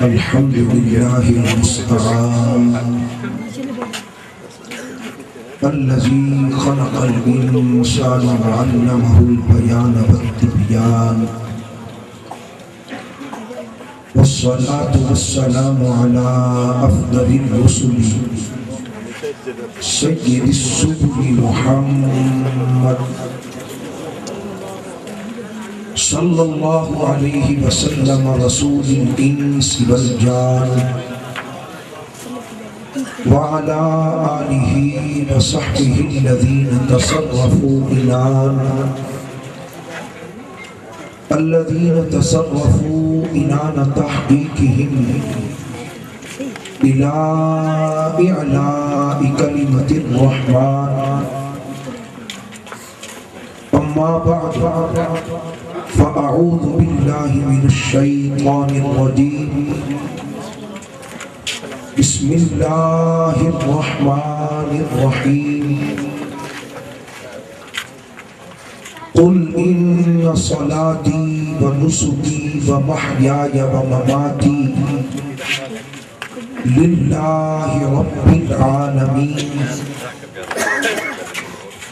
الحمد لله المستعان الذي خلق الإنسان وعلمه البيان والتبيان والصلاة والسلام على أفضل الرسل سيد السبل محمد صلی اللہ علیہ وسلم رسول الانس والجان وعلى آلہ وصحبہ الذین تصرفوا عنان تحقیقهم الى اعلاء کلمۃ الرحمن اما بعد فأعوذ بالله من الشيطان الرجيم بسم الله الرحمن الرحيم قل إن صلاتي ونسكي ومحياي ومماتي لله رب العالمين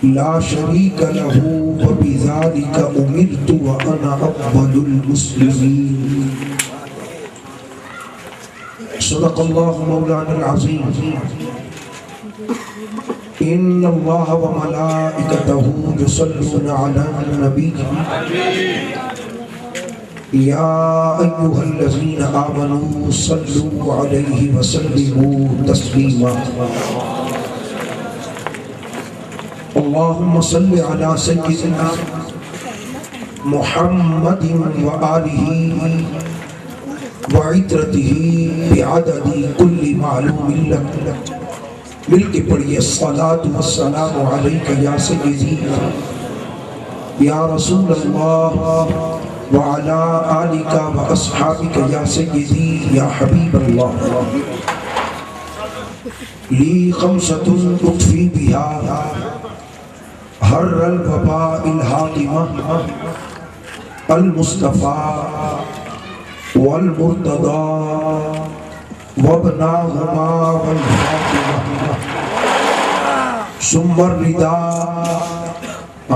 لا شریک له وبذلك امرت وانا اول المسلمین صدق اللہ مولانا العظیم ان اللہ وملائکته یصلون علی النبی یا ایها الذین آمنوا صلوا علیہ وسلموا تسلیما اللهم صل على سيدنا محمد وآله وعترته بعدد كل معلوم لك مل کے پڑھیے الصلاة والسلام عليك يا سيدي يا رسول الله وعلى آلك وأصحابك يا سيدي يا حبيب الله لي خمسة أطفي بها حر الوباء الحاکمہ المصطفیٰ والمرتضی وابناہما والفاطمہ ثم الرضا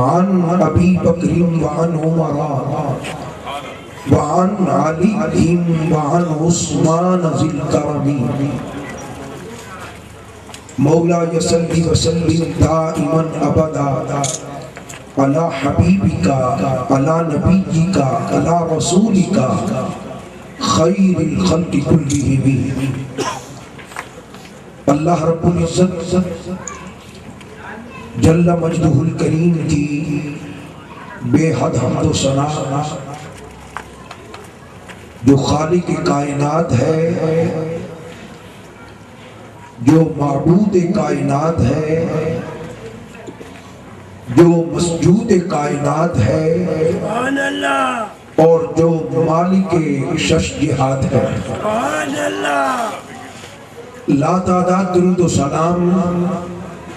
عن ابی بکر وعن عمر وعن علی وعن عثمان ذی الکرم مولا یصلی وسلم دائما ابدا علی حبیبک علی نبیک علی رسولک خیر الخلق کلہم اللہ رب العزت جل مجدہ الکریم کی بے حد حمد و ثنا جو خالق کائنات ہے جو معبود کائنات ہے جو مسجود کائنات ہے اور جو مالک شش جہات ہے لا تعداد درود و سلام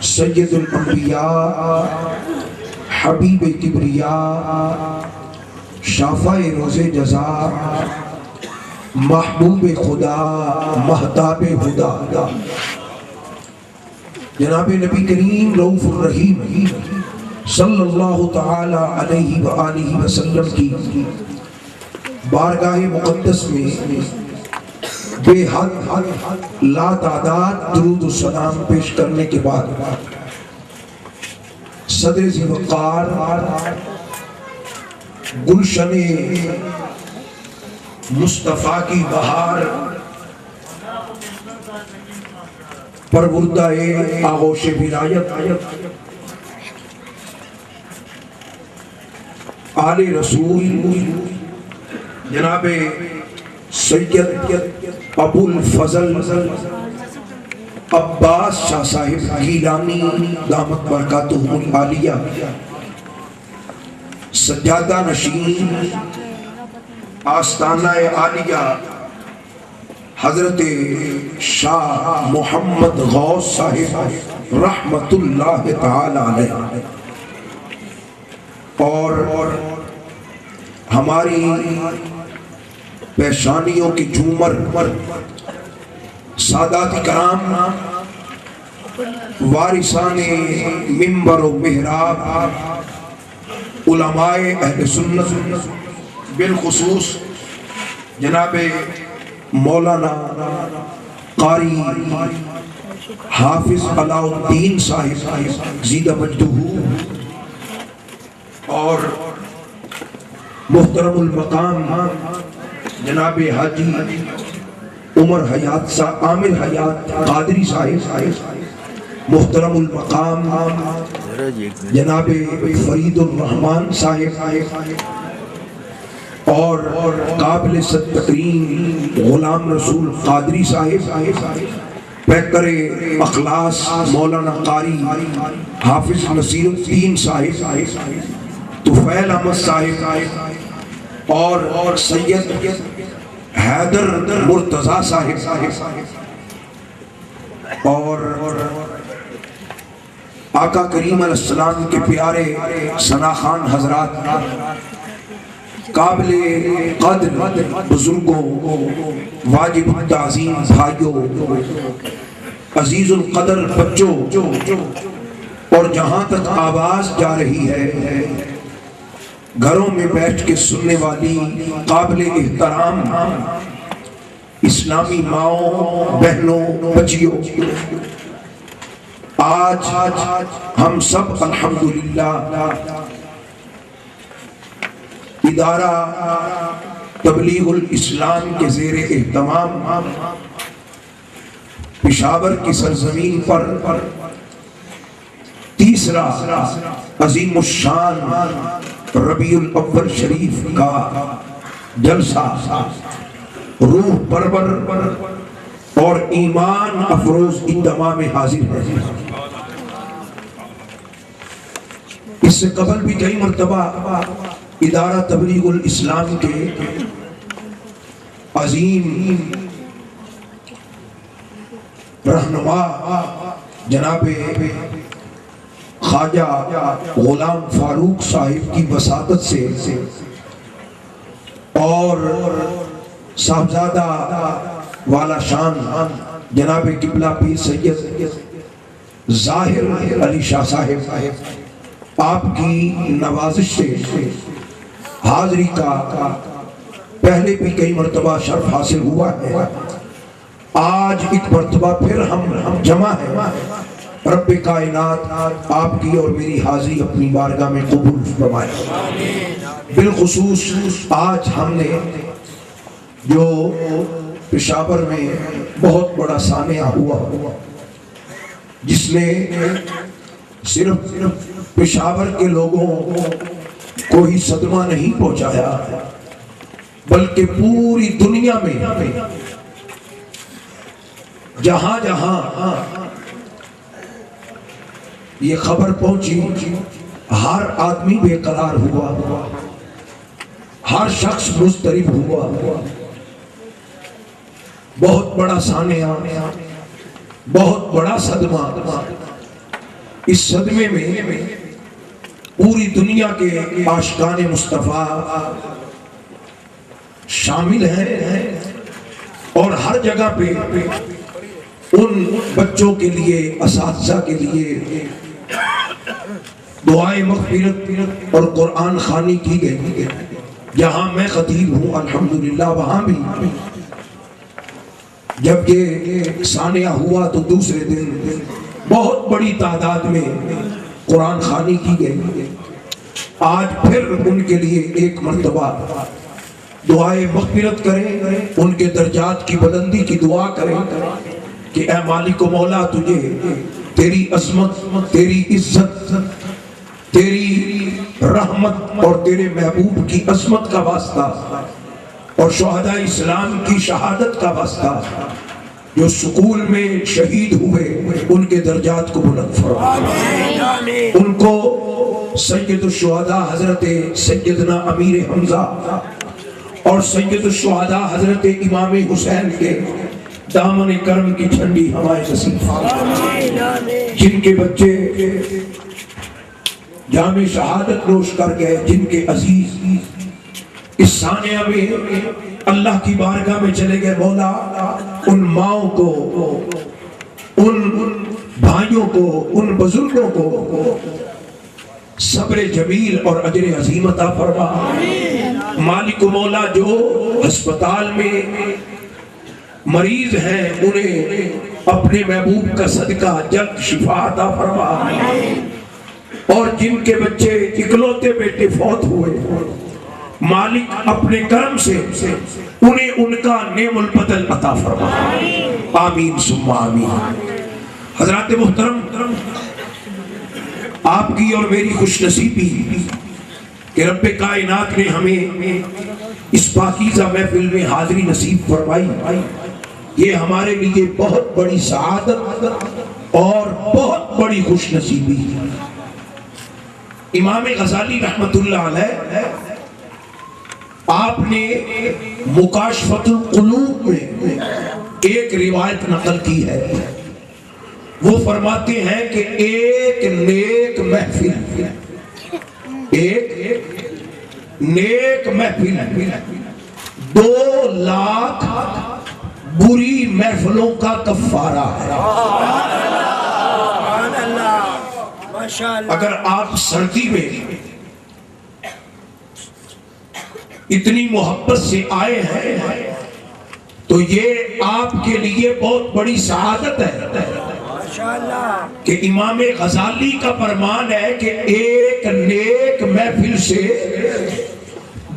سید الانبیاء حبیب کبریاء شافع روز جزا محبوب خدا مہتاب خدا جناب نبی کریم رؤوف الرحیم صلی اللہ تعالی علیہ وآلہ وسلم کی بارگاہ مقدس میں بے حد لا تعداد درود و سلام پیش کرنے کے بعد صدر ذی وقار گلشن مصطفیٰ کی بہار پروردہ آغوش ولایت آل رسول جناب سید ابو الفضل عباس شاہ صاحب گیلانی دامت برکاتہم العالیہ سجادہ نشین آستانہ عالیہ حضرت شاہ محمد غوث صاحب رحمت اللہ تعالی علیہ اور ہماری پیشانیوں کی جھومر سادات کرام وارثان منبر و محراب علماء اہل سنت بالخصوص جناب مولانا قاری حافظ علاء الدین صاحب زیدہ مجدہ اور محترم المقام جناب حاجی عمر حیات صاحب عامر حیات قادری صاحب محترم المقام جناب فرید الرحمن صاحب اور قابل صد تکریم غلام رسول قادری صاحب پیکر اخلاص مولانا قاری حافظ نصیر الدین صاحب طفیل احمد صاحب اور سید حیدر مرتضی صاحب اور آقا کریم علیہ السلام کے پیارے ثنا خان حضرات، قابل قدر بزرگوں، واجب التعظیم بھائیوں، عزیز القدر بچوں، اور جہاں تک آواز جا رہی ہے گھروں میں بیٹھ کے سننے والی قابل احترام اسلامی ماؤں، بہنوں، بچیوں، آج ہم سب الحمدللہ ادارہ تبلیغ الاسلام کے زیر اہتمام پشاور کی سرزمین پر تیسرا عظیم الشان ربیع الاول شریف کا جلسہ روح پرور اور ایمان افروز اجتماع میں حاضر ہے۔ اس سے قبل بھی کئی مرتبہ ادارہ تبلیغ الاسلام کے عظیم رہنما جناب خواجہ غلام فاروق صاحب کی وساطت سے اور صاحبزادہ والا شان جناب قبلہ پیر سید ظاہر علی شاہ صاحب آپ کی نوازش سے حاضری کا پہلے بھی کئی مرتبہ شرف حاصل ہوا ہے۔ آج ایک مرتبہ پھر ہم جمع ہیں۔ رب کائنات آپ کی اور میری حاضری اپنی بارگاہ میں قبول فرمائے۔ بالخصوص آج ہم نے جو پشاور میں بہت بڑا سانحہ ہوا جس نے صرف پشاور کے لوگوں کو ہی صدمہ نہیں پہنچایا بلکہ پوری دنیا میں جہاں جہاں یہ خبر پہنچی ہر آدمی بے قرار ہوا، ہر شخص مضطرب ہوا۔ بہت بڑا سانحہ، بہت بڑا صدمہ۔ اس صدمے میں پوری دنیا کے عاشقان مصطفیٰ شامل ہیں اور ہر جگہ پہ ان بچوں کے لیے، اساتذہ کے لیے دعائیں مغفرت اور قرآن خوانی کی گئی۔ جہاں میں خطیب ہوں الحمدللہ وہاں بھی جب یہ سانحہ ہوا تو دوسرے دن بہت بڑی تعداد میں قرآن خوانی کی گئی۔ آج پھر ان کے لیے ایک مرتبہ دعائیں مغفرت کریں، ان کے درجات کی بلندی کی دعا کریں کہ اے مالک و مولا تجھے تیری عظمت، تیری عزت، تیری رحمت اور تیرے محبوب کی عظمت کا واسطہ اور شہداء اسلام کی شہادت کا واسطہ جو سکول میں شہید ہوئے ان کے درجات کو بلند فرما۔ ان کو سید الشہداء حضرت سیدنا امیر حمزہ اور سید الشہداء حضرت امام حسین کے دامن کرم کی ٹھنڈی ہوائیں نصیب جن کے بچے جام شہادت نوش کر گئے، جن کے عزیز اس ثانیہ میں اللہ کی بارگاہ میں چلے گئے، مولا ان ماؤں کو، ان بھائیوں کو، ان بزرگوں کو صبر جمیل اور اجر عظیم عطا فرما۔ مالک و مولا جو ہسپتال میں مریض ہیں انہیں اپنے محبوب کا صدقہ جلد شفا عطا فرما، اور جن کے بچے اکلوتے بیٹے فوت ہوئے مالک اپنے کرم سے انہیں ان کا نعم البدل عطا فرما، آمین ثم آمین۔ حضرات محترم، آپ کی اور میری خوش نصیبی کہ رب کائنات نے ہمیں اس پاکیزہ محفل میں حاضری نصیب فرمائی، یہ ہمارے لیے بہت بڑی سعادت اور بہت بڑی خوش نصیبی ہے۔ امام غزالی رحمت اللہ علیہ آپ نے مکاشفۃ القلوب میں ایک روایت نقل کی ہے، وہ فرماتے ہیں کہ ایک نیک محفل، ایک نیک محفل 2,00,000 بری محفلوں کا کفارہ ہے۔ اگر آپ سردی میں اتنی محبت سے آئے ہیں تو یہ آپ کے لیے بہت بڑی سعادت ہے کہ امام غزالی کا فرمان ہے کہ ایک نیک محفل سے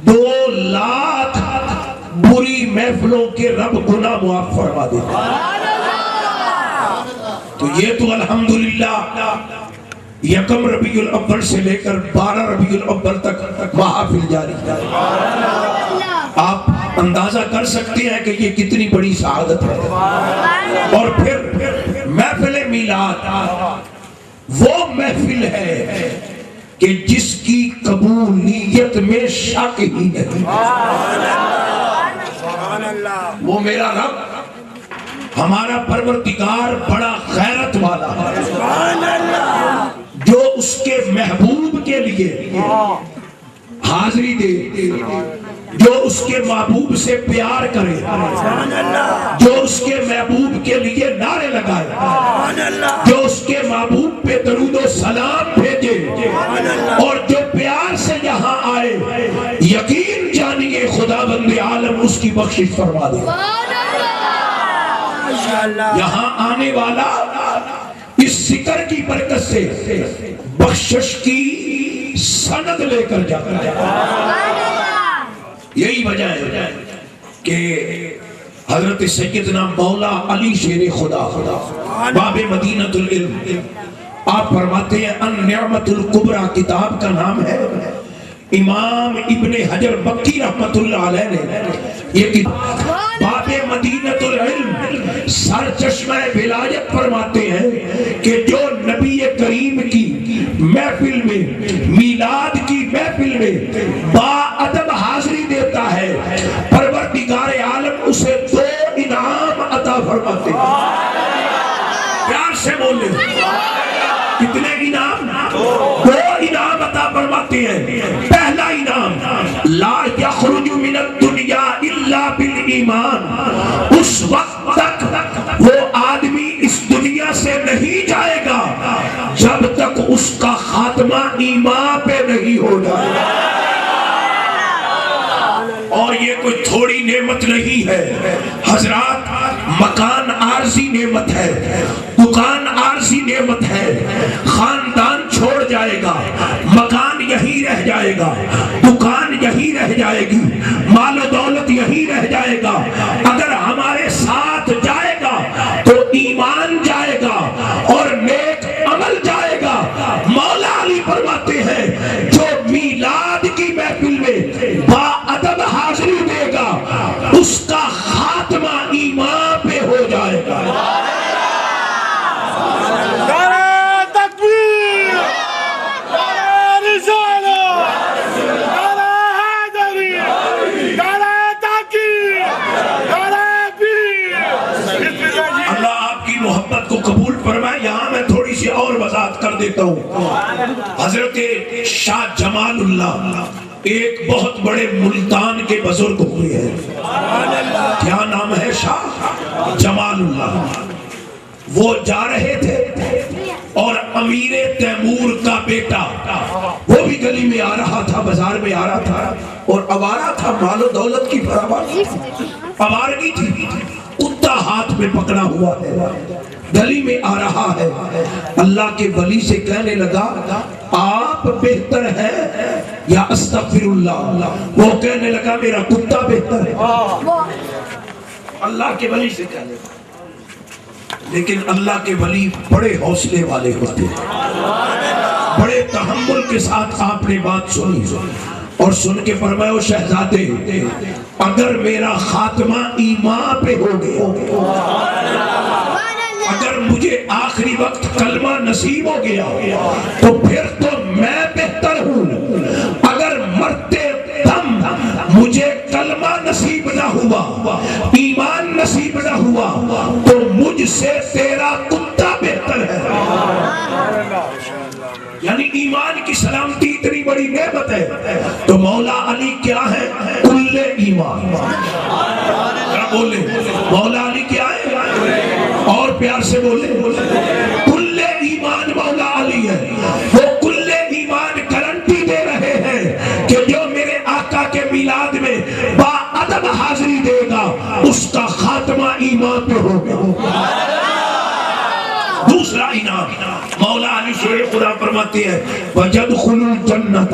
2,00,000 بری محفلوں کے رب گناہ معاف فرما دیتا ہے۔ تو یہ تو الحمدللہ یکم ربیع الاول سے لے کر 12 ربیع الاول تک محافل جاری ہے۔ آپ اندازہ کر سکتے ہیں کہ یہ کتنی بڑی سعادت ہے۔ اور پھر محفل میلاد وہ محفل ہے کہ جس کی قبولیت میں شک ہی نہیں۔ وہ میرا رب ہمارا پروردگار بڑا غیرت والا ہے، جو اس کے محبوب کے لیے حاضری دے، جو اس کے محبوب سے پیار کرے، جو اس کے محبوب کے لیے نعرے لگائے، جو اس کے محبوب پہ درود و سلام بھیجے، اور جو پیار سے یہاں آئے، یقین جانیے خدا بند عالم اس کی بخشش فرما دے۔ یہاں آنے والا اس ذکر کی برکت سے بخشش کی سند لے کر جاتا ہے۔ یہی وجہ ہے کہ حضرت سیدنا مولا علی شیر خدا باب مدینۃ العلم آپ فرماتے ہیں ان نعمت الکبریٰ کتاب کا نام ہے، امام ابن حجر مکی رحمت اللہ علیہ نے یہ کتاب باب مدینۃ العلم سر چشمہ ولایت فرماتے ہیں کہ جو نبی کریم کی محفل میں، میلاد کی محفل میں با ادب حاضری دیتا ہے، پروردگار عالم اسے 2 انعام عطا فرماتے ہیں۔ پیار سے بولے، کتنے انعام؟ 2 انعام عطا فرماتے ہیں۔ پہلا انعام لا یخرج من الدنیا الا بالایمان، اس وقت تک وہ آدمی اس دنیا سے نہیں جائے گا جب تک اس کا خاتمہ ایمان پہ نہیں ہو جائے۔ اور یہ کوئی تھوڑی نعمت نہیں ہے حضرات، مکان عارضی نعمت ہے، دکان عارضی نعمت ہے، خاندان چھوڑ جائے گا، مکان یہی رہ جائے گا، دکان یہی رہ جائے گی، مال و دولت یہی رہ جائے گا، اگر ہمارے ساتھ جائے گا تو ایمان جائے گا اور نیک عمل جائے گا۔ مولا علی فرماتے ہیں جو میلاد کی محفل میں با ادب حاضری دے گا اس کا خاتمہ ایمان پہ ہو جائے گا۔ محبت کو قبول فرمائے۔ یہاں میں تھوڑی سی اور وضاحت کر دیتا ہوں۔ حضرت شاہ جمال اللہ ایک بہت بڑے ملتان کے بزرگ ہوئے ہیں، کیا نام ہے؟ شاہ جمال اللہ۔ وہ جا رہے تھے اور امیر تیمور کا بیٹا وہ بھی گلی میں آ رہا تھا، بازار میں آ رہا تھا، اور آوارہ تھا، مال و دولت کی برابر آوارگی تھی، کتا ہاتھ میں پکڑا ہوا ہے، گلی میں آ رہا ہے۔ اللہ کے ولی سے کہنے لگا آپ بہتر ہے یا استغفر اللہ؟ وہ کہنے لگا میرا کتا بہتر ہے۔ اللہ کے ولی سے کہنے لگا، لیکن اللہ کے ولی بڑے حوصلے والے ہوتے ہیں، بڑے تحمل کے ساتھ آپ نے بات سنی اور سن کے فرمایا شہزادے اگر میرا خاتمہ ایمان پہ ہو گیا، اگر مجھے آخری وقت کلمہ نصیب ہو گیا تو پھر تو میں بہتر ہوں، اگر مرتے دم مجھے کلمہ نصیب نہ ہوا، ایمان نصیب نہ ہوا تو مجھ سے تیرا کتا بہتر ہے۔ یعنی ایمان کی سلامتی اتنی بڑی نعمت ہے تو مولا علی کیا ہے؟ کل ایمان۔ بولے مولا علی کیا ہے؟ اور پیار سے بولے کل ایمان مولا علی ہے۔ وہ کل ایمان گارنٹی دے رہے ہیں کہ جو میرے آقا کے میلاد میں با ادب حاضری دے گا اس کا خاتمہ ایمان پہ ہوگا۔ دوسرا انعام مولا علی شیر خدا فرماتے ہیں وَيَدْخُلُ الْجَنَّةَ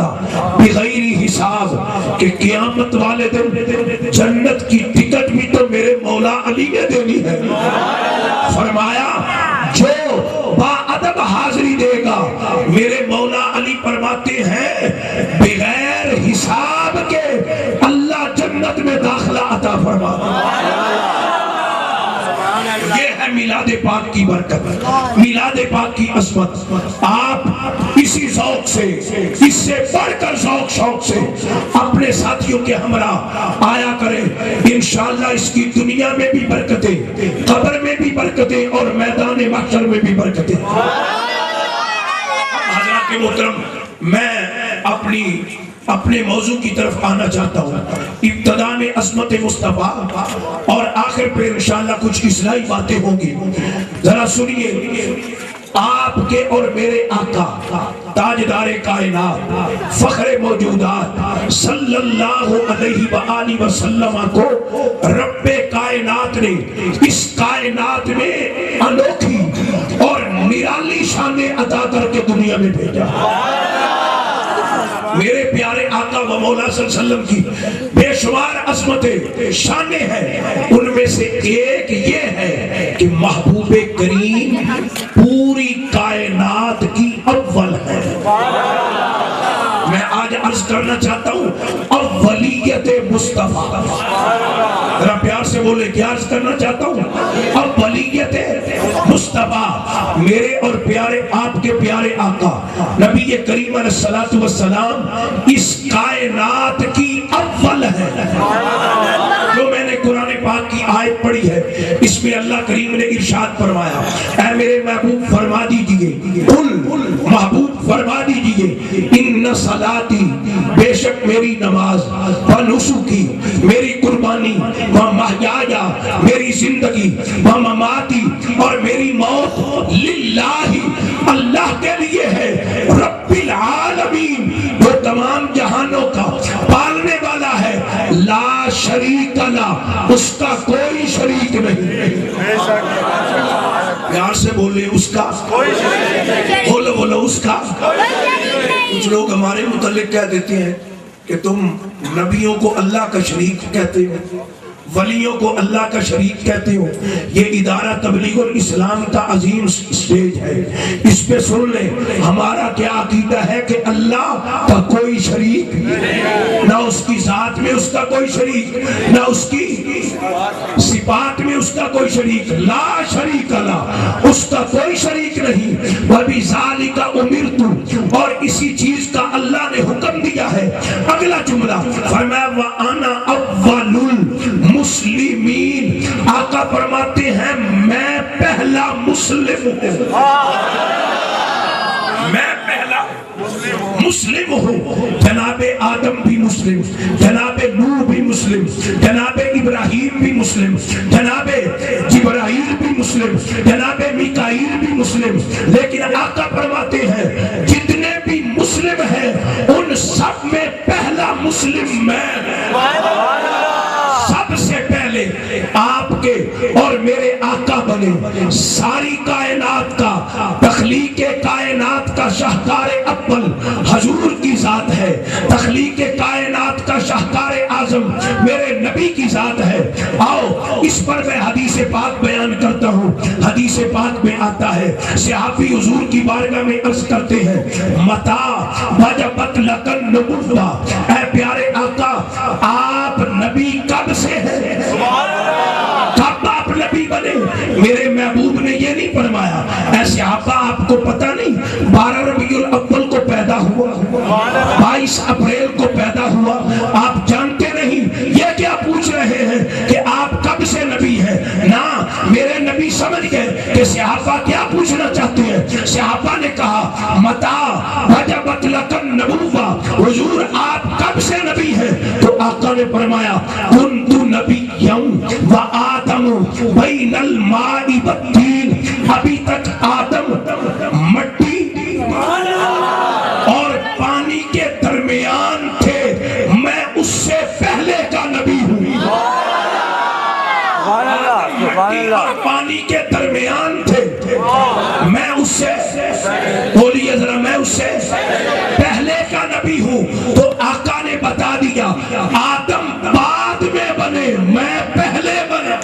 بِغَيْرِ حساب، کہ قیامت والے دن جنت کی ٹکٹ بھی تو میرے مولا علی نے دینی ہے۔ فرمایا جو با ادب حاضری دے گا، میرے مولا علی فرماتے ہیں بغیر حساب کے اللہ جنت میں داخلہ عطا فرماتا۔ یہ ہے میلاد پاک کی برکت، میلاد پاک کی عظمت۔ آپ اسی ذوق سے، اس سے بڑھ کر شوق سے اپنے ساتھیوں کے ہمراہ آیا کریں، انشاءاللہ اس کی دنیا میں بھی برکتیں، قبر میں بھی برکتیں اور میدان محشر میں بھی برکتیں۔ حضرات محترم، میں اپنے موضوع کی طرف آنا چاہتا ہوں۔ ابتدا میں عظمت مصطفیٰ اور آخر پہ انشاءاللہ کچھ اصلاحی باتیں ہوں گی۔ ذرا سنیے، آپ کے اور میرے آقا تاجدار کائنات فخر موجودات صلی اللہ علیہ وآلہ وسلم کو رب کائنات نے اس کائنات میں انوکھی اور نرالی شانیں عطا کر کے دنیا میں بھیجا۔ میرے پیارے آقا و مولا صلی اللہ علیہ وسلم کی بے شمار عظمتیں شانیں ہیں، ان میں سے ایک یہ ہے کہ محبوب کریم پوری کائنات کی اول ہے۔ میں آج عرض کرنا چاہتا ہوں اولیت مصطفیٰ، ذرا پیار سے بولے کیا عرض کرنا چاہتا ہوں؟ اولیت مصطفیٰ، میرے اور پیارے آپ کے پیارے آقا نبی کریم علیہ السلام اس کائنات کی اول ہے۔ جو میں نے قرآن پاک کی آیت پڑھی ہے اس میں اللہ کریم نے ارشاد فرمایا اے میرے محبوب فرما دیجئے، محبوب فرما دیجئے ان صلاتی، بے شک میری نماز، و نسکی، میری قربانی، و محیایا، میری زندگی، و مماتی، اور میری موت، للہ، اللہ کے لیے ہے، رب العالمین، جو تمام جہانوں کا پالنے والا ہے، لا شریک لا، اس کا کوئی شریک نہیں۔ پیار سے بولے اس کا کوئی شریک نہیں، بولو اس کا۔ کچھ لوگ ہمارے متعلق کہہ دیتے ہیں کہ تم نبیوں کو اللہ کا شریک کہتے ہو، ولیوں کو اللہ کا شریک کہتے ہو۔ یہ ادارہ تبلیغ الاسلام کا عظیم سٹیج ہے، اس پہ سن لیں ہمارا کیا عقیدہ ہے کہ اللہ کا کوئی شریک، نہ اس کی ذات میں اس کا کوئی شریک، نہ اس کی صفات میں اس کا کوئی شریک، لا شریک لا، اس کا کوئی شریک نہیں۔ وَبِذَالِكَ أُمِرْتُ، اور اسی چیز کا اللہ نے حکم دیا ہے۔ اگلا جملہ فرمایا وَأَنَا أَوَّلُ مسلمین، آقا فرماتے ہیں میں پہلا مسلم ہوں، میں پہلا مسلم ہوں، جناب آدم بھی مسلم، جناب نوح بھی مسلم، جناب ابراہیم بھی مسلم، جناب جبرائیل بھی مسلم، جناب میکائیل بھی مسلم، لیکن آقا فرماتے ہیں جتنے بھی مسلم ہیں ان سب میں پہلا مسلم میں، سب سے پہلے آپ کے اور میرے آقا بنے، ساری کائنات کا، تخلیق کائنات کا شاہکار اول حضور کی ذات ہے، تخلیق کائنات کا شاہکار اعظم میرے نبی کی ذات ہے۔ آؤ اس پر میں حدیث پاک بیان کرتا ہوں۔ حدیث پاک میں آتا ہے، صحابی حضور کی بارگاہ میں عرض کرتے ہیں متا وجبت لکن نبوہ، اے پیارے آقا آپ نبی کب سے ہیں، کب آپ نبی بنے؟ میرے محبوب نے یہ نہیں فرمایا اے صحابہ آپ کو پتہ نہیں 12 ربیع الاول کو پیدا ہوا، 22 اپریل کو پیدا ہوا، آپ جانتے نہیں؟ یہ کیا پوچھ رہے ہیں کہ آپ کب سے نبی ہیں؟ نا، میرے نبی سمجھ گئے کہ صحابہ کیا پوچھنا چاہتے ہیں۔ صحابہ نے کہا متا وجبت لکن نبوہ، حضور آپ کب سے نبی ہیں؟ تو آقا نے فرمایا کنت نبیّا و آدم بین الماء والطین، ابھی تک آدم مٹی اور پانی کے درمیان تھے، میں اس سے پہلے کا نبی ہوں۔ پانی کے درمیان تھے، میں اس سے، بولیے ذرا، میں اس سے پہلے کا نبی ہوں۔ تو آقا نے بتا دیا آدم بعد میں بنے، میں پہلے بنے۔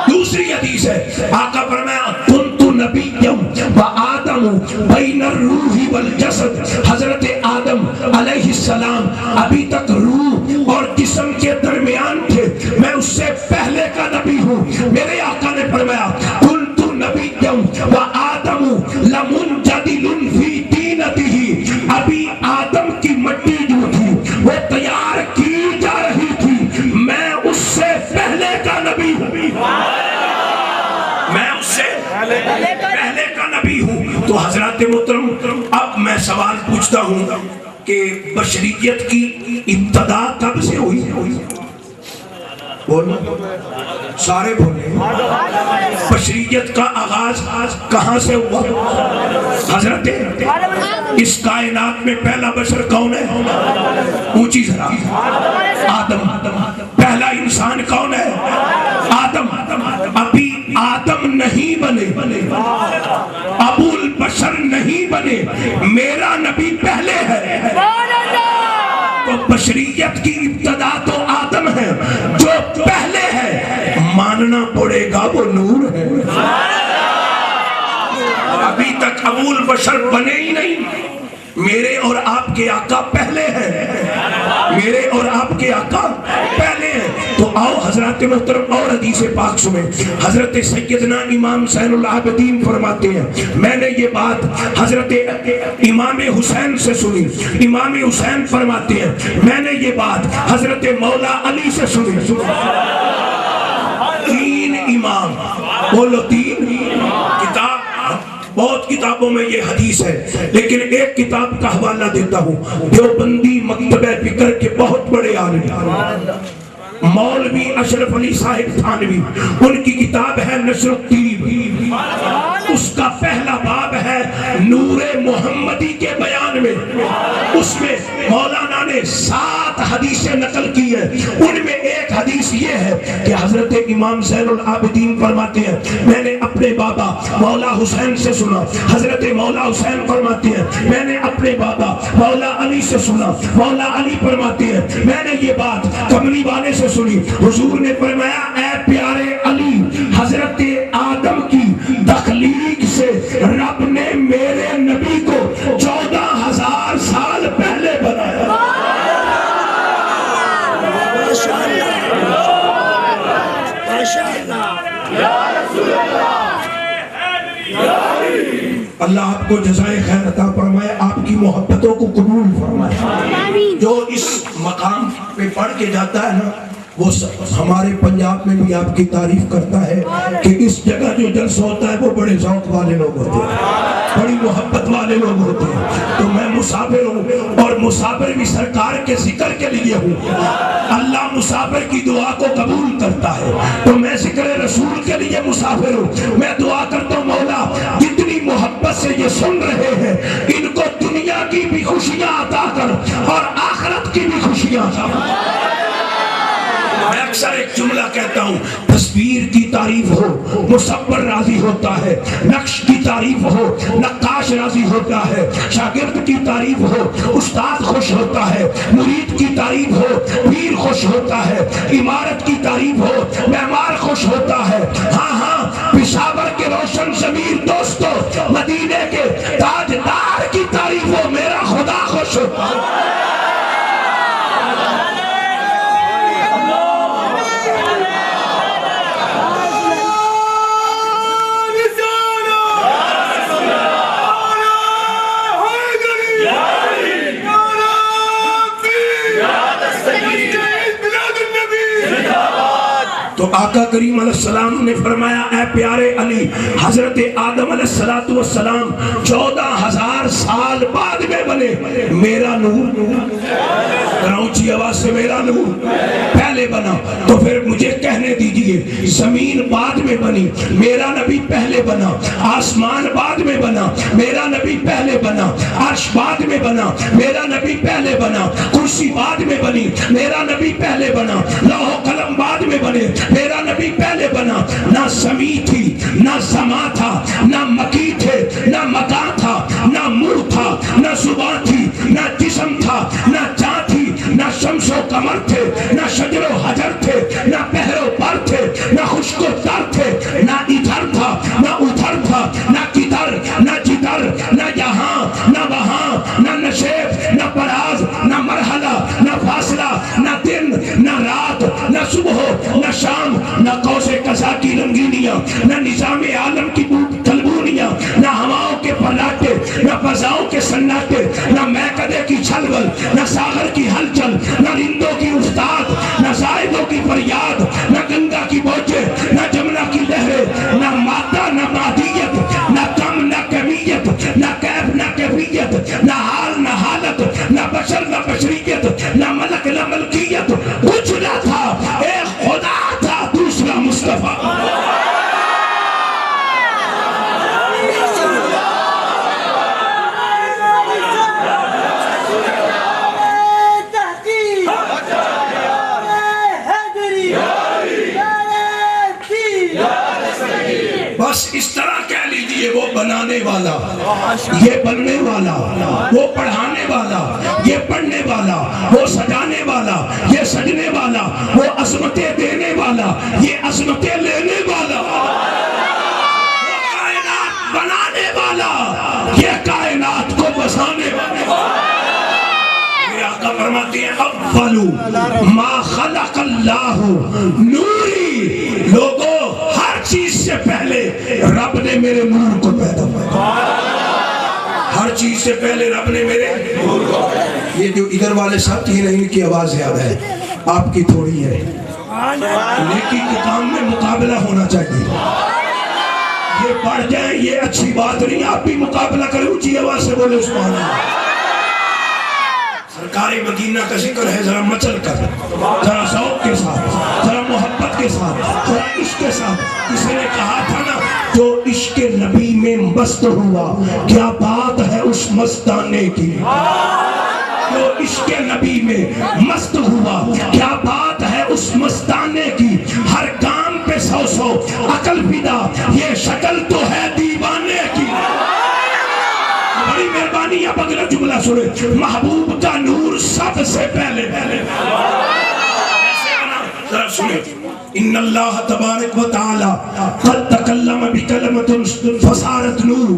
دوسری حدیث ہے، آقا فرمایا کنت نبیّا و آدم بین الروح والجسد، حضرت آدم علیہ السلام ابھی تک روح اور جسم کے درمیان تھے، میں اس سے پہلے کا نبی ہوں۔ میرے آقا نے فرمایا کنت نبیّا و آدم لمنجدل فی طینتہ، ابھی آدم کی مٹی جو تھی وہ تیار کی جا رہی تھی، میں اس سے پہلے کا نبی ہوں، میں اس سے پہلے کا نبی ہوں۔ تو حضرات محترم، اب میں سوال پوچھتا ہوں کہ بشریت کی ابتدا کب سے ہوئی؟ بولو، سارے بولے۔ بشریت کا آغاز کہاں سے ہوا؟ حضرت اس کائنات میں پہلا بشر کون ہے؟ اونچی ذرا، آدم۔ پہلا انسان کون ہے؟ آدم۔ ابھی آدم نہیں بنے، ابو البشر نہیں بنے، میرا نبی پہلے ہے۔ تو بشریت کی ابتدا تو آدم ہے، جو پہلے ہے ماننا پڑے گا وہ نور ہے۔ ابھی تک ابو البشر بنے ہی نہیں، میرے اور آپ کے آقا پہلے ہیں، میرے اور آپ کے آقا پہلے ہیں۔ تو آؤ حضرات محترم اور حدیث پاک سنیں۔ حضرت سیدنا امام زین العابدین فرماتے ہیں میں نے یہ بات حضرت امام حسین سے سنی، امام حسین فرماتے ہیں میں نے یہ بات حضرت مولا علی سے سنی۔ تین امام، بولو تین، کتاب بہت کتابوں میں یہ حدیث ہے، لیکن ایک کتاب کا حوالہ دیتا ہوں، دیوبندی مکتبہ فکر کے بہت بڑے عالم مولوی اشرف علی صاحب تھانوی، ان کی کتاب ہے نشر الطیب، اس کا پہلا باب ہے نور محمدی کے بیان میں، اس میں مولانا نے 7 حدیثیں نقل کی ہیں، ان میں ایک حدیث یہ ہے کہ حضرت امام زین العابدین فرماتے ہیں میں نے اپنے بابا مولا حسین سے سنا، حضرت مولا حسین فرماتے ہیں میں نے اپنے بابا مولا علی سے سنا، مولا علی فرماتے ہیں میں نے یہ بات کملی والے سے سنی، حضور نے فرمایا اے پیارے علی، حضرت آدم کی تخلیق سے رب نے میرے نبی کو 14,000 سال پہلے بنایا۔ اللہ آپ کو جزائے خیر عطا فرمائے، آپ کی محبتوں کو قبول فرمائے۔ جو اس مقام پہ پڑھ کے جاتا ہے نا وہ ہمارے پنجاب میں بھی آپ کی تعریف کرتا ہے کہ اس جگہ جو جلسہ ہوتا ہے وہ بڑے ذوق والے لوگ ہوتے ہیں، بڑی محبت والے لوگ ہوتے ہیں۔ تو میں مسافر ہوں اور مسافر بھی سرکار کے ذکر کے لیے ہوں، اللہ مسافر کی دعا کو قبول کرتا ہے، تو میں ذکر رسول کے لیے مسافر ہوں۔ میں دعا کرتا ہوں مولا جتنی محبت سے یہ سن رہے ہیں ان کو دنیا کی بھی خوشیاں عطا کر اور آخرت کی بھی خوشیاں عطا کر۔ میں اکثر ایک جملہ کہتا ہوں، تصویر کی تعریف ہو مصور راضی ہوتا ہے، نقش کی تعریف ہو نقاش راضی ہوتا ہے، شاگرد کی تعریف ہو استاد خوش ہوتا ہے، مرید کی تعریف ہو پیر خوش ہوتا ہے، عمارت کی تعریف ہو معمار خوش ہوتا ہے۔ ہاں ہاں پشاور کے روشن ضمیر دوستو، مدینے کے تاجدار کی تعریف ہو میرا خدا خوش ہوتا ہے۔ تو آقا کریم علیہ السلام نے فرمایا اے پیارے علی، حضرت آدم علیہ السلام 14,000 سال بعد میں بنے، میرا نور اونچی آواز سے میرا نور پہلے بنا، تو پھر مجھے کہنے دیجئے زمین بعد میں بنی، میرا نبی پہلے بنا، آسمان بعد میں بنا، میرا نبی پہلے بنا، عرش بعد میں بنا، میرا نبی پہلے بنا، کرسی بعد میں بنی، میرا نبی پہلے بنا، لوح و قلم بعد میں بنے، میرا نبی پہلے بنا۔ نہ سمیع تھی نہ سما تھا، نہ مکی تھے نہ مکان تھا، نہ منہ تھا نہ زبان تھی، نہ جسم تھا نہ چاند تھی، نہ شمس و قمر تھے، نہ شجر و حجر تھے، نہ پہر و پر تھے، نہ خشک و تر تھے، نہ ادھر تھا نہ ادھر تھا، نہ کدھر نہ جدھر، نہ یہاں نہ وہاں، نہ نشیب نہ پراز، نہ مرحلہ نہ فاصلہ، نہ دن نہ رات، نہ صبح نہ شام، نہ قوس قزح کی رنگینیاں، نہ نظام عالم کی تلبونیاں، نہ ہواؤں کے پلاٹے، نہ فضاؤں کے سناٹے، نہ میکدے کی چھلول، نہ ساغر کی ہلچل، نہ رندوں کی افتاد، نہ زائدوں کی فریاد، نہ گنگا کی موجیں، نہ جمنا کی لہریں، نہ مادہ نہ مادیت، نہ کم نہ کمیت، نہ کیف نہ کیفیت، نہ حال نہ حالت، نہ بشر نہ بشریت، نہ ملک نہ ملکیت، کچھ نہ تھا، ایک خدا تھا دوسرا مصطفیٰ۔ بس اس طرح کہہ لیجئے وہ بنانے والا، یہ بننے والا، وہ پڑھانے والا، یہ پڑھنے والا، وہ سجانے والا، یہ سجنے والا، وہ عظمتیں دینے والا، یہ عظمتیں لینے والا، وہ کائنات بنانے والا، یہ کائنات کو بسانے والا۔ میرے آقا فرماتے ہیں اولو ما خلق اللہ نوری، لوگوں ہر چیز سے پہلے رب نے میرے نور کو پیدا کیا، ہر چیز سے پہلے رب نے میرے نور کو۔ یہ جو ادھر والے ساتھی ہیں ان کی آواز زیادہ ہے، آپ کی تھوڑی ہے، نیکی کے کام میں مقابلہ ہونا چاہیے، یہ بڑھ جائیں یہ اچھی بات نہیں، آپ بھی مقابلہ کریں، اونچی آواز سے بولے سبحان اللہ۔ سرکار مدینہ کا ذکر ہے، ذرا مچل کر، ذرا ذوق کے ساتھ، ذرا محبت کے ساتھ، ذرا عشق کے ساتھ۔ کسی نے کہا تھا نا جو عشق نبی میں مست ہوا کیا بات ہے اس مستانے کی، جو عشق نبی میں مست ہوا کیا بات ہے اس مستانے کی، ہر کام پہ 100 عقل فدا، یہ شکل تو ہے دیوانے کی۔ بڑی مہربانی اب اگلا جملہ سنیں، محبوب کا نور سب سے پہلے ذرا سنیں، ان اللہ تبارک و تعالی قد تکلم بکلمت فصارت نور،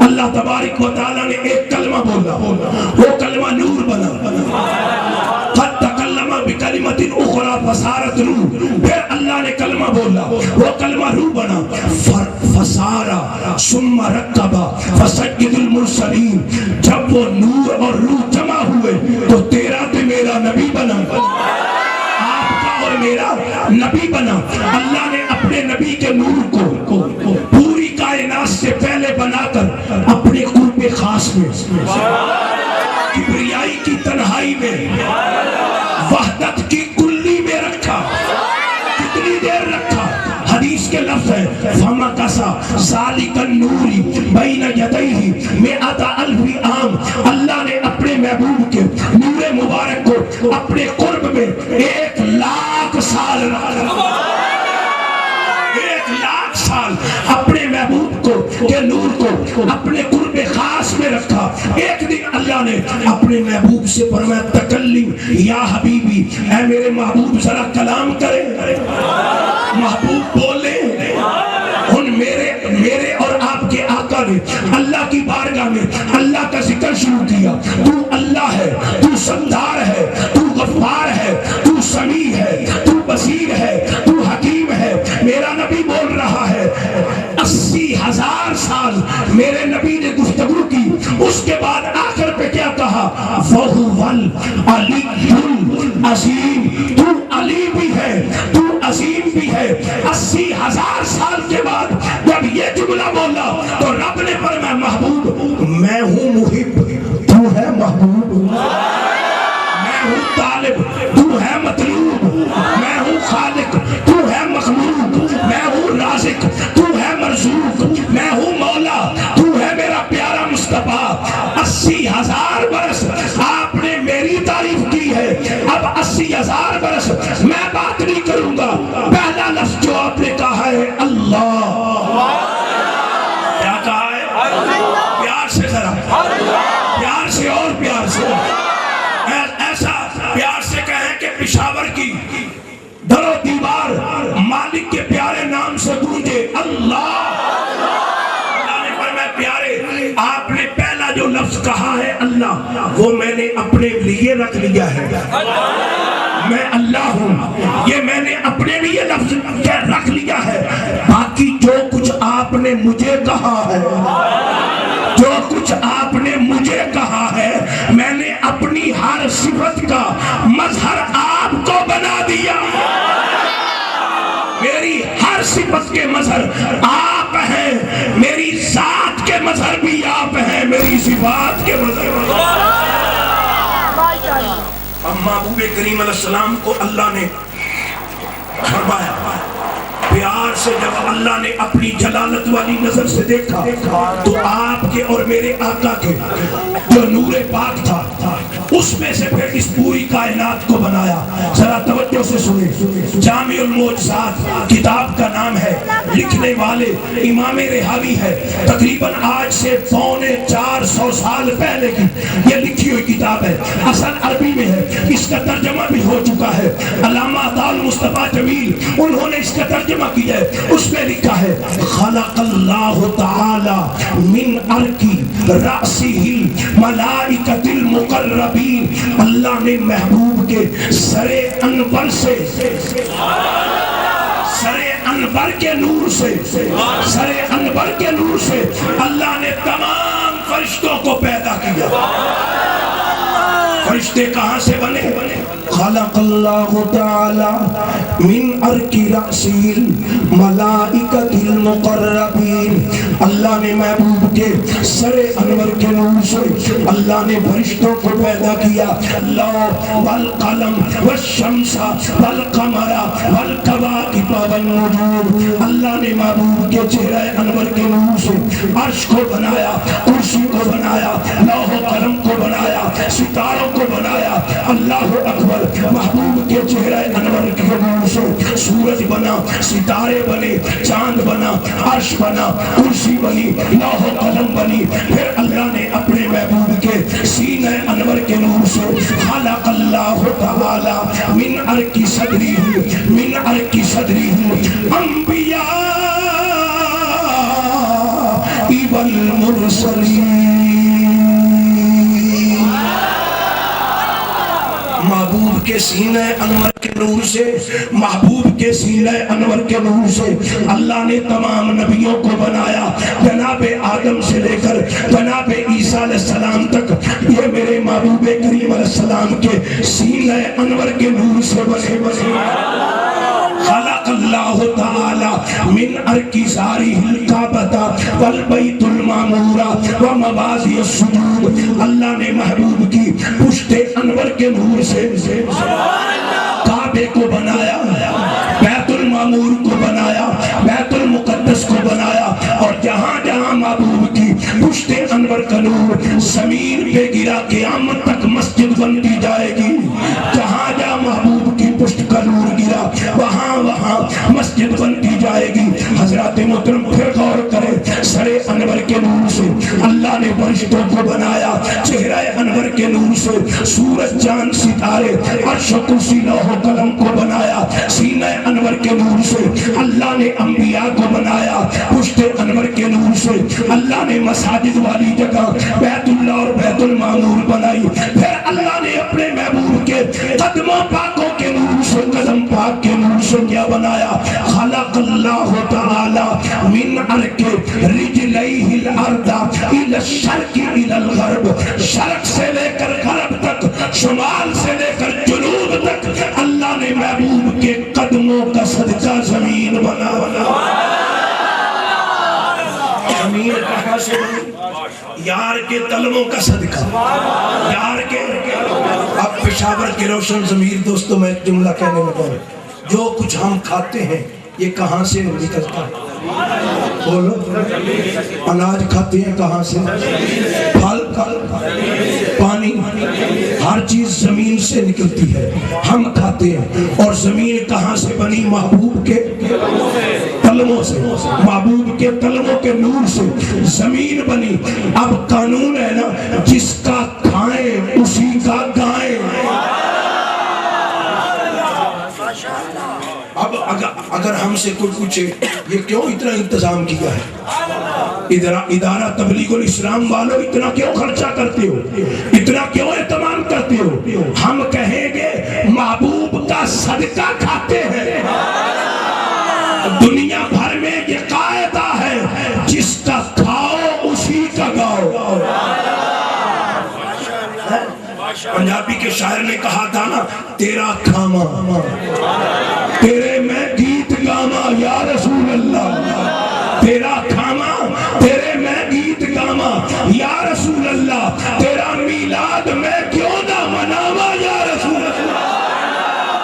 اللہ تبارک و تعالی نے ایک کلمہ بولا، وہ کلمہ نور بنا۔ قد تکلم بکلمت اخرى فصارت نور، پھر اللہ نے کلمہ بولا، وہ کلمہ روح بنا۔ فصارا ثم رکبا فسجد المرسلین، جب وہ نور اور روح جمع ہوئے تو تیرا تے میرا نبی بنا، آپ کا اور میرا نبی بنا، اللہ نے اپنے نبی کے نور کو پوری کائنات سے پہلے بنا کر اپنے قرب خاص میں، کبریائی کی تنہائی میں، وحدت کی کلی میں رکھا۔ کتنی دیر رکھا؟ حدیث کے لفظ ہے فَمَكَثَ ذَلِكَ النُّورِ بَيْنَ يَدَيْهِ مِئَةَ أَلْفِ عَامٍ، اللہ نے اپنے محبوب کے نور مبارک کو اپنے قرب میں 1,00,000 سال رکھا۔ 1,00,000 سال اپنے محبوب کو کے نور کو اپنے قرب خاص میں رکھا۔ ایک دن اللہ نے اپنے محبوب سے فرمایا تکلم یا حبیبی، اے میرے محبوب ذرا کلام کرے۔ محبوب بولے، ان میرے اور آپ کے آقا نے اللہ کی بارگاہ میں اللہ کا ذکر شروع کیا۔ تو اللہ ہے، تو ستار ہے، تو غفار ہے، تو سمیع ہے، تو بصیر ہے، تو حکیم ہے۔ میرا نبی بول رہا ہے، 80,000 سال میرے نبی نے گفتگو کی، اس کے بعد آخر پہ کیا کہا؟ وَهُوَ الْعَلِيُّ الْعَظِيمُ، تو علی بھی ہے، تو عظیم بھی ہے۔ 80,000 سال کے بعد جب یہ جملہ بولا تو رب نے فرمایا محبوب میں ہوں محب، تو ہے محبوب، میں ہوں طالب، تو ہے مطلوب، میں ہوں خالق، تو ہے مخلوق، میں ہوں رازق، تو ہے مرزوق، میں ہوں مولا، تو ہے میرا پیارا مصطفیٰ۔ 80,000 برس آپ نے میری تعریف کی ہے، اب 80,000 برس میں بات نہیں کروں گا۔ پہلا لفظ جو آپ نے کہا ہے اللہ، کیا کہا ہے؟ پیار سے ذرا، پیار سے اور پیار سے، ایسا پیار سے کہیں کہ پشاور کی در و دیوار مالک کے پیارے نام سے گونجے اللہ۔ اللہ نے فرمایا پیارے آپ نے پہلا جو لفظ کہا ہے اللہ، وہ میں نے اپنے لیے رکھ لیا ہے۔ میں اللہ ہوں، یہ میں نے اپنے لیے لفظ رکھ لیا ہے۔ باقی جو کچھ آپ نے مجھے کہا ہے، جو کچھ آپ نے مجھے کہا ہے، میں نے اپنی ہر صفت کا مظہر آپ کو بنا دیا۔ میری ہر صفت کے مظہر آپ ہیں، میری ذات کے مظہر بھی آپ ہیں، میری صفات کے مظہر۔ محبوب کریم علیہ السلام کو اللہ نے فرمایا پیار سے، جب اللہ نے اپنی جلالت والی نظر سے دیکھا تو آپ کے اور میرے آقا کے جو نور پاک تھا اس میں سے پھر اس پوری کائنات کو بنایا۔ ذرا توجہ سے سنیں، جامع المعجزات کتاب کا نام ہے، لکھنے والے امام رحاوی ہے، تقریباً آج سے 450 سال پہلے کی یہ لکھی ہوئی کتاب ہے، اصل عربی میں ہے، اس کا ترجمہ بھی ہو چکا ہے۔ علامہ عطا المصطفیٰ جمیل انہوں نے اس کا ترجمہ کیا ہے، اس میں لکھا ہے خلق اللہ تعالی من عرقی رأسہ الملائکۃ المقربین، اللہ نے محبوب کے سر انور سے، سر انور کے نور سے، سر انور کے نور سے اللہ نے تمام فرشتوں کو پیدا کیا۔ فرشتے کہاں سے بنے؟ خلق اللہ تعالی من عرق رأسہ الملائکۃ المقربین، اللہ نے محبوب کے سر انور کے نور سے اللہ نے فرشتوں کو پیدا کیا۔ لوح والقلم والشمس والقمر والکواکب والنجوم، اللہ نے محبوب کے چہرہ انور کے نور سے عرش کو بنایا، کرسی کو بنایا، لوح و قلم کو بنایا، ستاروں کو بنایا۔ اللہ اکبر، محبوب کے چہرہ انور کے نور سے سورج بنا، ستارے بنے، چاند بنا، عرش بنا، کرسی بنی، لوح و قلم بنی۔ پھر اللہ نے اپنے محبوب کے سینہ انور کے نور سے خلق اللہ تعالی من عرق صدرہ، من عرق صدرہ انبیاء والمرسلین۔ محبوب کے سینہ انور کے نور سے، محبوب کے سینہ انور کے نور سے اللہ نے تمام نبیوں کو بنایا، جناب آدم سے لے کر جناب عیسیٰ علیہ السلام تک، یہ میرے محبوب کریم علیہ السلام کے سینہ انور کے نور سے بنے۔ تعالی من ارکزارہ الکعبۃ والبیت المعمور ومواضع السجود، اللہ نے محبوب کی پشت انور کے نور سے کعبے کو بنایا، بیت المعمور کو بنایا، بیت المقدس کو بنایا، اور جہاں جہاں محبوب کی پشت انور کا نور زمین پہ گرا قیامت تک مسجد بنتی جائے گی۔ جہاں جہاں محبوب کی پشت کا نور گرا وہاں وہاں مسجد بنتی جائے گی۔ حضرات محترم پھر غور کرے، سر انور کے نور سے اللہ نے فرشتوں کو بنایا، چہرہ انور کے نور سے سورج چاند ستارے عرش و کرسی لوح و قلم کو بنایا، سینہ انور کے نور سے اللہ نے انبیاء کو بنایا، پشت انور کے نور سے اللہ نے مساجد والی جگہ بیت اللہ اور بیت المعمور بنائی۔ پھر اللہ نے اپنے محبوب کے قدموں پاکوں کے نور سے، قدم پاک کے نور سے کیا بنایا؟ خلق اللہ تعالی من عرق رجلیہ الارض الى الشرق الى الغرب، شرق سے لے کر غرب تک، شمال سے لے کر جنوب تک اللہ نے محبوب کے قدموں کا صدقہ زمین بنا زمین کہاں سے بنی؟ یار کے تلموں کا صدقہ، یار کے۔ اب پشاور کے روشن ضمیر دوستوں میں ایک جملہ کہنے لگا ہوں، جو کچھ ہم کھاتے ہیں یہ کہاں سے نکلتا ہے؟ بولو، اناج کھاتے ہیں کہاں سے؟ پھل، پانی، ہر چیز زمین سے نکلتی ہے، ہم کھاتے ہیں۔ اور زمین کہاں سے بنی؟ محبوب کے تلموں سے، محبوب کے تلموں کے نور سے زمین بنی۔ اب قانون ہے نا، جس کا کھائیں اسی کا گائیں۔ اب اگر ہم سے کوئی پوچھے یہ کیوں اتنا انتظام کیا ہے، ادارہ تبلیغ الاسلام والوں اتنا کیوں خرچہ کرتے ہو، اتنا کیوں اہتمام کرتے ہو، ہم کہیں گے محبوب کا صدقہ کھاتے ہیں۔ دنیا بھر میں یہ قاعدہ ہے، جس کا کھاؤ اسی کا گاؤ۔ پنجابی کے شاعر نے کہا تھا نا، تیرا کھاما تیرے میں گیت گاما یا رسول اللہ، تیرا کھاما تیرے میں گیت گاما یا رسول اللہ، تیرا میلاد میں کیوں نہ مناوا یا رسول اللہ،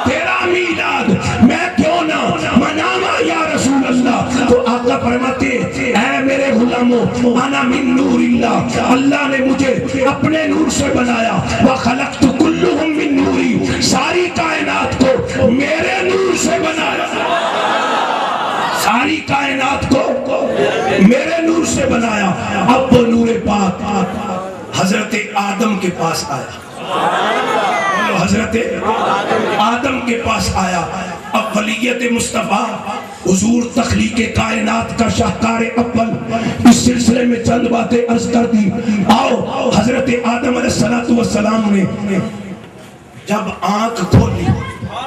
تیرا میلاد میں کیوں نہ مناوا یا رسول اللہ۔ تو آقا فرماتے اے میرے غلاموں، انا من نور اللہ، اللہ نے مجھے اپنے نور سے بنایا، وخلقت کلہم من نوری، ساری کائنات کو میرے نور سے بنایا، ساری کائنات کو میرے نور سے بنایا۔ اب وہ نور پاک حضرت آدم کے پاس آیا، حضرت آدم کے پاس آیا۔ اب ولیت مصطفیٰ حضور تخلیق کائنات کا شاہکار اول، اس سلسلے میں چند باتیں عرض کر دی۔ آؤ، حضرت آدم علیہ السلام نے جب آنکھ کھولی،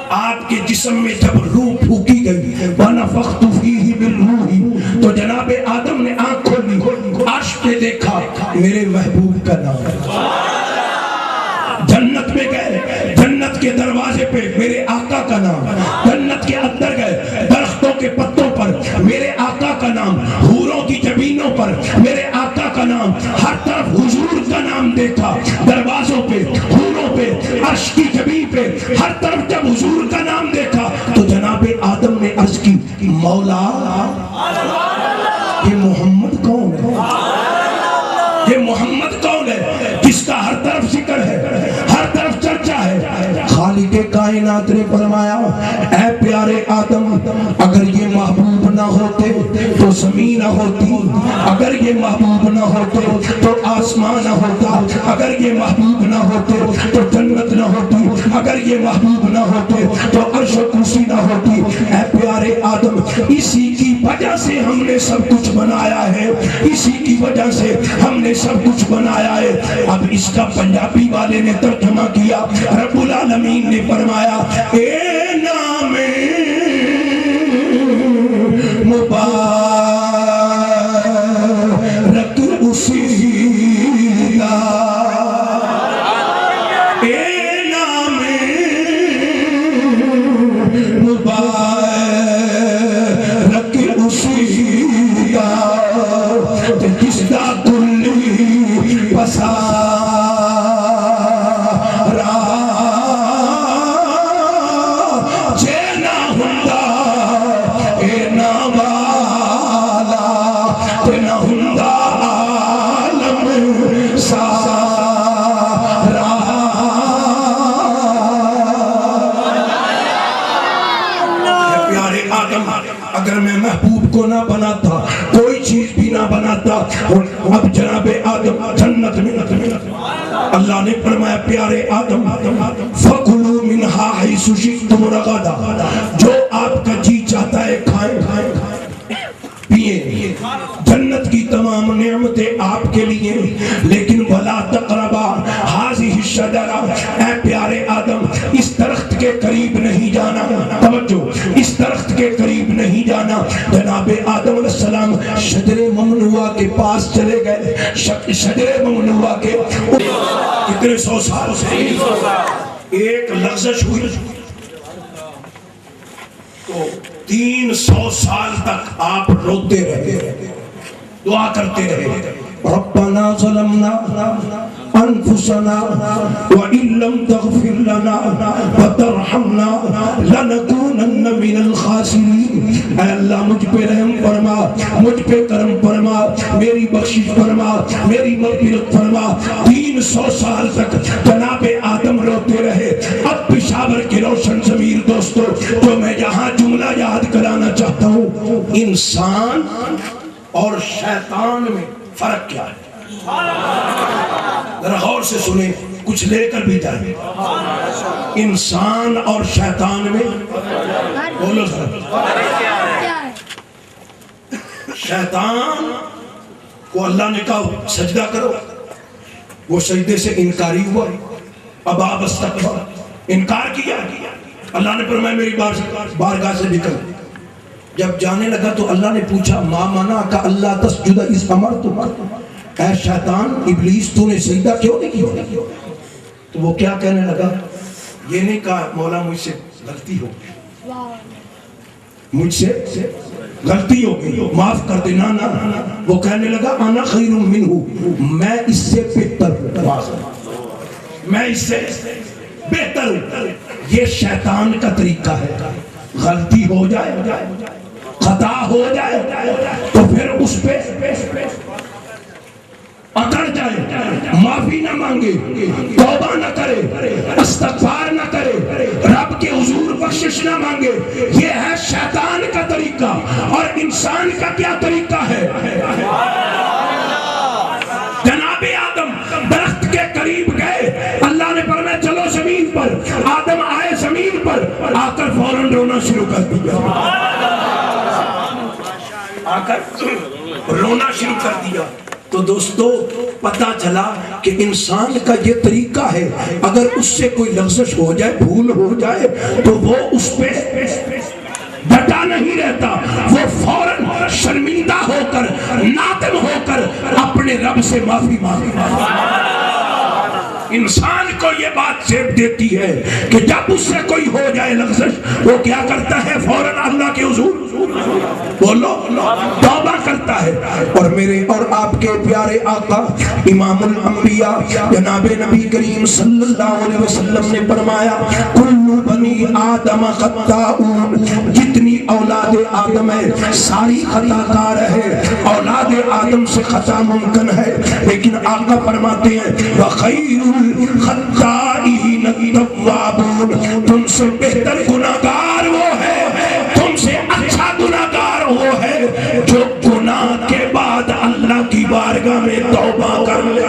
آپ کے جسم میں جب روح پھونکی گئی، وَنَفَخْتُ فِيهِ مِن رُوحِي، تو جناب آدم نے آنکھ کھولی، عرش پہ دیکھا میرے محبوب کا نام، جنت میں گئے، جنت کے دروازے پہ میرے آقا کا نام، جنت کے اندر گئے، درختوں کے پتوں پر میرے آقا کا نام، حوروں کی جبینوں پر میرے آقا کا نام، ہر طرف حضور کا نام دیکھا، دروازوں پہ، حوروں پہ، عرش کی جبین پہ، ہر طرف جب حضور کا نام دیکھا تو جناب آدم نے عرض کی، مولا یہ محمد کون ہے؟ یہ محمد کون ہے جس کا ہر طرف ذکر ہے، ہر طرف چرچا ہے؟ خالق کائنات نے فرمایا، اے پیارے آدم، اگر یہ محبوب نہ ہوتے تو زمین نہ ہوتی، اگر یہ محبوب نہ ہوتے تو آسمان نہ ہوتا، اگر یہ محبوب نہ ہوتے تو جنت نہ ہوتی، اگر یہ محبوب نہ ہوتے تو عرش و کرسی نہ ہوتی۔ اے پیارے آدم، اسی کی وجہ سے ہم نے سب کچھ بنایا ہے، اسی کی وجہ سے ہم نے سب کچھ بنایا ہے۔ اب اس کا پنجابی والے نے ترجمہ کیا، رب العالمین نے فرمایا، اے نام مبارک اسی کا، اے نام مبارک آدم اگر میں محبوب کو نہ بناتا کوئی چیز بھی نہ بناتا اب جناب آدم جنت میں اللہ نے فرمایا پیارے آدم فَكُلُوا مِنْهَا حَيْثُ شِئْتُمْ رَغَدًا جو آپ کا جی چاہتا ہے کھائیں پیئیں جنت کی تمام نعمتیں آپ کے لیے لیکن وَلَا تَقْرَبَا هَذِهِ الشَّجَرَةَ اے پیارے آدم اس درخت کے قریب نہیں جانا توجہ اس درخت کے قریب نہیں جانا جناب آدم علیہ السلام شجر ممنوعہ کے پاس چلے گئے شجر ممنوعہ کے کتنے سو سال سے ایک لغزش ہوئی تو 300 سال تک آپ روتے رہے دعا کرتے رہے ربنا ظلمنا انفسنا وان لم تغفر لنا وترحمنا لنكونن من الخاسرین اے اللہ مجھ پہ رحم فرما مجھ پہ کرم فرما میری بخشش فرما میری مغفرت فرما 300 سال تک جناب آدم روتے رہے اب پشاور کی روشن ضمیر دوستو جو میں یہاں جملہ یاد کرانا چاہتا ہوں انسان اور شیطان میں فرق کیا ہے ذرا غور سے سنیں کچھ لے کر بھی جائیں انسان اور شیطان میں بولو ذرا شیطان کو اللہ نے کہا سجدہ کرو وہ سجدے سے انکاری ہوا اب آپ استکبر انکار کیا اللہ نے فرمایا میری بارگاہ سے نکل جب جانے لگا تو اللہ نے پوچھا ما منع کا اللہ تسجد اذ امرتک اے شیطان ابلیس تو نے سجدہ کیوں نہیں کیا تو وہ کیا کہنے لگا یہ نہیں کہا مولا مجھ سے غلطی ہو مجھ سے غلطی ہو گئی معاف کر دینا نا وہ کہنے لگا انا خیر منہ میں اس سے بہتر ہوں میں اس سے بہتر ہوں یہ شیطان کا طریقہ ہے غلطی ہو جائے خطا ہو جائے تو پھر اس پہ اکڑ جائے معافی نہ مانگے توبہ نہ کرے استغفار نہ کرے رب کے حضور بخشش نہ مانگے یہ ہے شیطان کا طریقہ اور انسان کا کیا طریقہ ہے جناب آدم درخت کے قریب گئے اللہ نے فرمایا چلو زمین پر آدم آئے زمین پر آ کر فوراً رونا شروع کر دیا آ کر رونا شروع کر دیا تو دوستو پتا چلا کہ انسان کا یہ طریقہ ہے اگر اس سے کوئی لغزش ہو جائے بھول ہو جائے تو وہ اس پہ ڈٹا نہیں رہتا وہ فوراً شرمندہ ہو کر نادم ہو کر اپنے رب سے معافی مانگتا انسان کو یہ بات زیب دیتی ہے کہ جب اس سے کوئی ہو جائے لغزش وہ کیا کرتا ہے فوراً اللہ کے حضور بولو توبہ کرتا ہے اور میرے اور آپ کے پیارے آقا امام الانبیاء جناب نبی کریم صلی اللہ علیہ وسلم نے فرمایا کل بنی آدم خطاؤون جتنی اولاد آدم ہے ساری خطا کار ہے اولاد آدم سے خطا ممکن ہے لیکن آقا فرماتے ہیں وخیر الخطائین التوابون تم سے بہتر گناہگار وہ ہے تم سے اچھا گناہگار وہ ہے جو گناہ کے بعد اللہ کی بارگاہ میں توبہ کر لے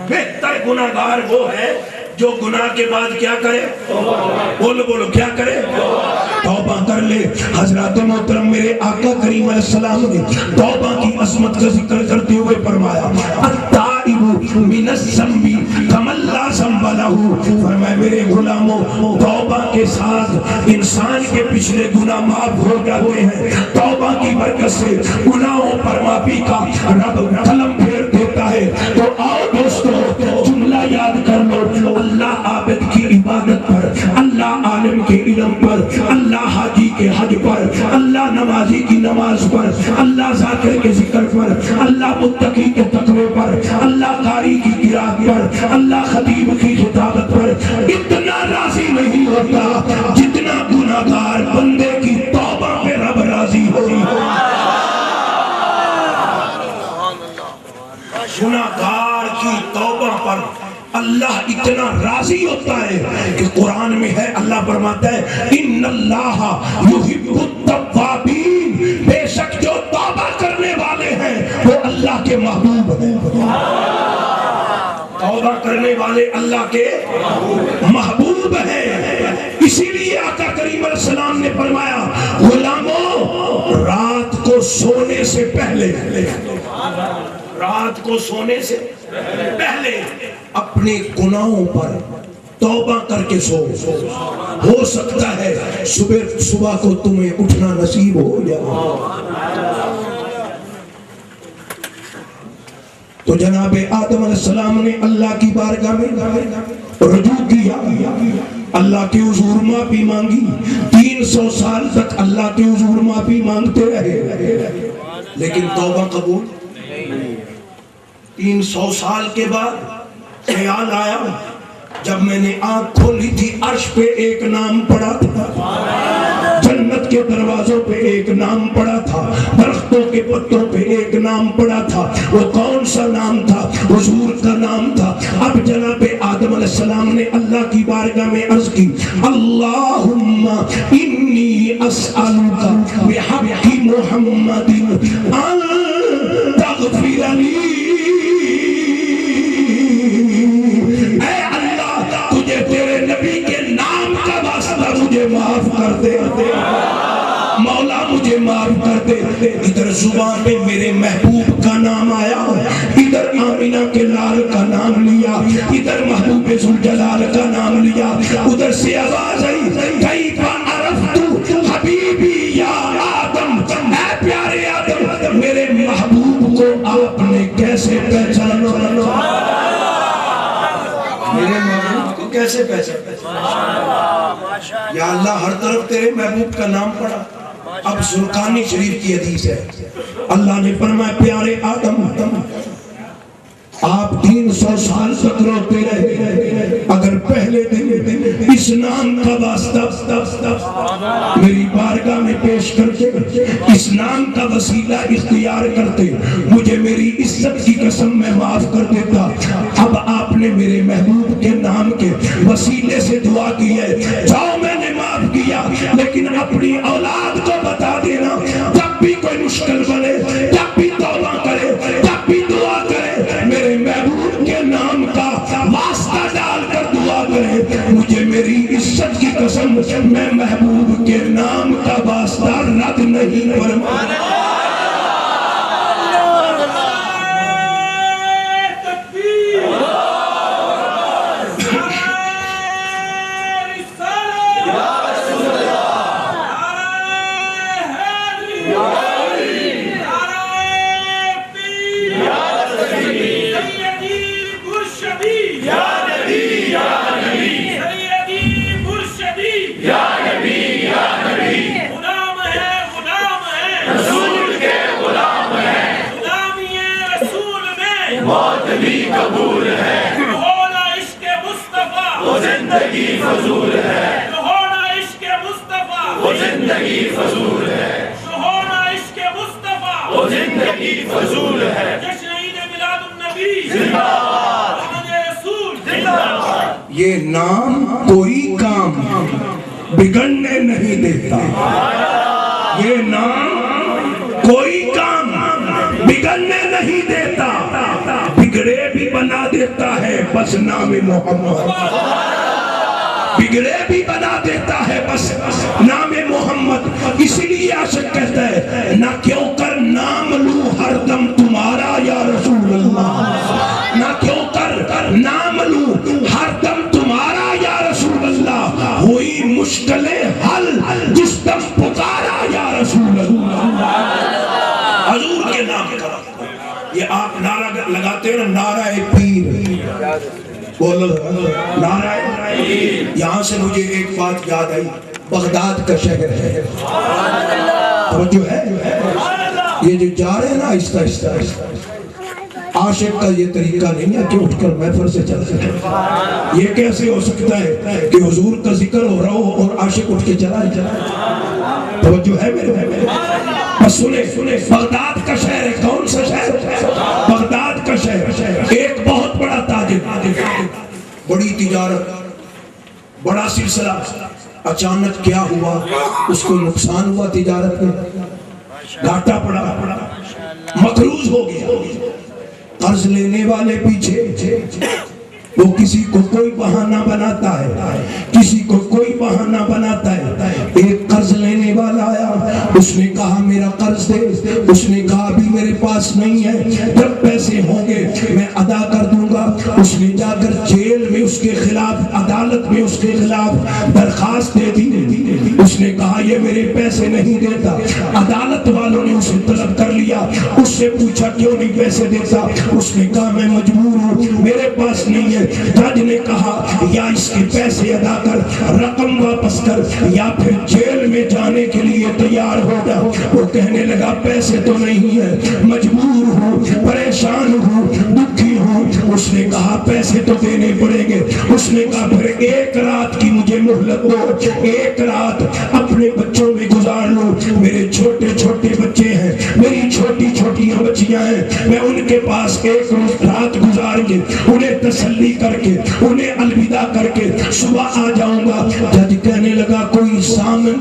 بہتر گناہگار وہ ہے جو گناہ کے بعد کیا کرے بولو کیا کرے توبہ کر لے حضرات محترم میرے آقا کریم علیہ السلام نے توبہ کی عظمت کا ذکر کرتے ہوئے فرمایا التائب من الذنب کمن لا ذنب لہ فرمایا میرے غلاموں توبہ کے ساتھ انسان کے پچھلے گناہ معاف ہو جاتے ہیں توبہ کی برکت سے گناہوں پر معافی کا رب قلم پھیر دیتا ہے تو آؤ دوستو جملہ یاد کر لو اللہ عابد کی عبادت پر اللہ عالم کے علم پر اللہ حاجی کے حج پر اللہ نمازی کی نماز پر اللہ ذاکر کے ذکر پر اللہ متقی کے تقوی پر اللہ قاری کی قرات پر اللہ خطیب کی خطابت پر اتنا راضی نہیں ہوتا جتنا گناہگار بندے کی توبہ پہ رب راضی ہوئی گناہگار کی توبہ پر اللہ اتنا راضی ہوتا ہے کہ قرآن میں ہے اللہ فرماتا ہے ان اللہ یحب التوابین، بے شک جو توبہ کرنے والے ہیں وہ اللہ کے محبوب ہیں۔ توبہ کرنے والے اللہ کے محبوب ہیں۔ اسی لیے آقا کریم علیہ السلام نے فرمایا غلاموں رات کو سونے سے پہلے، رات کو سونے سے پہلے اپنے گناہوں پر توبہ کر کے سو، ہو سکتا ہے صبح کو تمہیں اٹھنا نصیب ہو جائے۔ تو جناب آدم علیہ السلام نے اللہ کی بارگاہ میں رجوع کیا، اللہ کے حضور معافی مانگی، 300 سال تک اللہ کے حضور معافی مانگتے رہے، لیکن توبہ قبول۔ 300 سال کے بعد خیال آیا، جب میں نے آنکھ کھولی تھی عرش پہ ایک نام پڑا تھا، جنت کے دروازوں پہ ایک نام پڑا تھا، درختوں کے پتوں پہ ایک نام پڑا تھا۔ وہ کون سا نام تھا؟ حضور کا نام تھا۔ اب جناب آدم علیہ السلام نے اللہ کی بارگاہ میں عرض کی اللہم انی اسألک بحق محمد ان تغفر لی، مجھے معاف کر دے، مولا مجھے معاف کر دے۔ ادھر زبان پہ میرے محبوب کا نام آیا، ادھر آمینہ کے لال کا نام لیا، ادھر محبوب ذوالجلال کا نام لیا، ادھر سے آواز آئی کیف عرفت حبیبی یا آدم، اے پیارے آدم میرے محبوب کو آپ نے کیسے پہچانا؟ میرے محبوب کو کیسے پہچانا؟ یا اللہ ہر طرف تیرے محبوب کا نام پڑا۔ اب زرقانی شریف کی حدیث ہے، اللہ نے فرمایا پیارے آدم آپ 300 سال تک روتے رہے، اگر پہلے دن اس نام کا واسطہ میری بارگاہ میں پیش کرتے، اس نام کا وسیلہ اختیار کرتے، مجھے میری عزت کی قسم میں معاف کر دیتا۔ اب آپ نے میرے محبوب کے نام کے وسیلے سے دعا کی ہے، جاؤ میں نے معاف کیا، لیکن اپنی اولاد کو بتا دینا جب بھی کوئی مشکل بنے، جب بھی توبہ کرے، جب بھی دعا کرے، میرے محبوب کے نام کا واسطہ ڈال کر دعا کرے، مجھے میری عزت کی قسم میں محبوب کے نام کا واسطہ رد نہیں فرمانا۔ قبول ہے ہونا عشق مصطفیٰ، وہ زندگی فضول ہے، ہونا عشق مصطفیٰ، وہ زندگی فضول ہے، ہونا عشق مصطفیٰ، وہ زندگی فضول ہے۔ جشن عید میلاد النبی زندہ باد، محمد رسول زندہ باد۔ یہ نام کوئی کام بگڑنے نہیں دیتا، یہ نام کوئی کام بگڑنے نہیں دیتا، بگڑے بھی بنا دیتا ہے بس نام محمد، بگڑے بھی بنا دیتا ہے بس نام محمد۔ اسی لیے عاشق کہتا ہے نہ کیوں کر نام لوں ہر دم تمہارا یا رسول اللہ، نہ کیوں کر نام لوں ہر دم تمہارا یا رسول اللہ، ہوئی مشکلیں حل جس دم پکارا یا رسول اللہ۔ حضور کے نام کا یہ آپ نعرہ لگاتے ہیں نا، نعرہ پیر، بولو نعرہ پیر۔ یہاں سے مجھے ایک بات یاد آئی، بغداد کا شہر ہے، توجہ ہے، یہ جو جا رہے ہیں نا آہستہ آہستہ، عاشق کا یہ طریقہ نہیں ہے کہ اٹھ کر محفل سے چلا جائے۔ یہ کیسے ہو سکتا ہے کہ حضور کا ذکر ہو رہا ہو اور عاشق اٹھ کے چلا جائے؟ توجہ ہے میرے بھائی؟ بس سنیں، بغداد کا شہر ہے، کون سا شہر؟ بغداد کا شہر، ایک بہت بڑا تاجر، بڑی تجارت، بڑا سلسلہ. اچانک کیا ہوا؟ اس کو نقصان ہوا تجارت میں، گھاٹا پڑا، مقروض ہو گیا. قرض لینے والے پیچھے، وہ کسی کو کوئی بہانہ بناتا ہے، کسی کو کوئی بہانہ بناتا ہے. ایک قرض لینے والا آیا، اس نے کہا میرا قرض دے. اس نے کہا ابھی میرے پاس نہیں ہے، جب پیسے ہوں گے میں ادا کر دوں گا. اس نے جا کر جیل میں اس کے خلاف، عدالت میں اس کے خلاف درخواست دے دی. اس نے کہا یہ میرے پیسے نہیں دیتا. عدالت والوں نے اسے طلب کر لیا. اس سے پوچھا کیوں نہیں پیسے دیتا؟ اس نے کہا میں مجبور ہوں، میرے پاس نہیں ہے. جج نے کہا یا اس کے پیسے ادا کر، رقم واپس کر، یا پھر جیل میں جانے کے لیے تیار ہو جا. وہ کہنے لگا پیسے تو نہیں ہے، مجبور ہوں، پریشان ہوں، دکھی ہوں. اس نے کہا پیسے تو دینے پڑیں گے. اس نے کہا پھر ایک رات کی مجھے مہلت دو، ایک رات اپنے بچوں میں گزار لو. میرے چھوٹے چھوٹے بچے ہیں، میری چھوٹی چھوٹیاں بچیاں ہیں، میں ان کے پاس ایک رات گزار کے انہیں تسلی کر کے، انہیں الوداع کر کے صبح آ جاؤں گا. جج کہنے لگا کوئی ضامن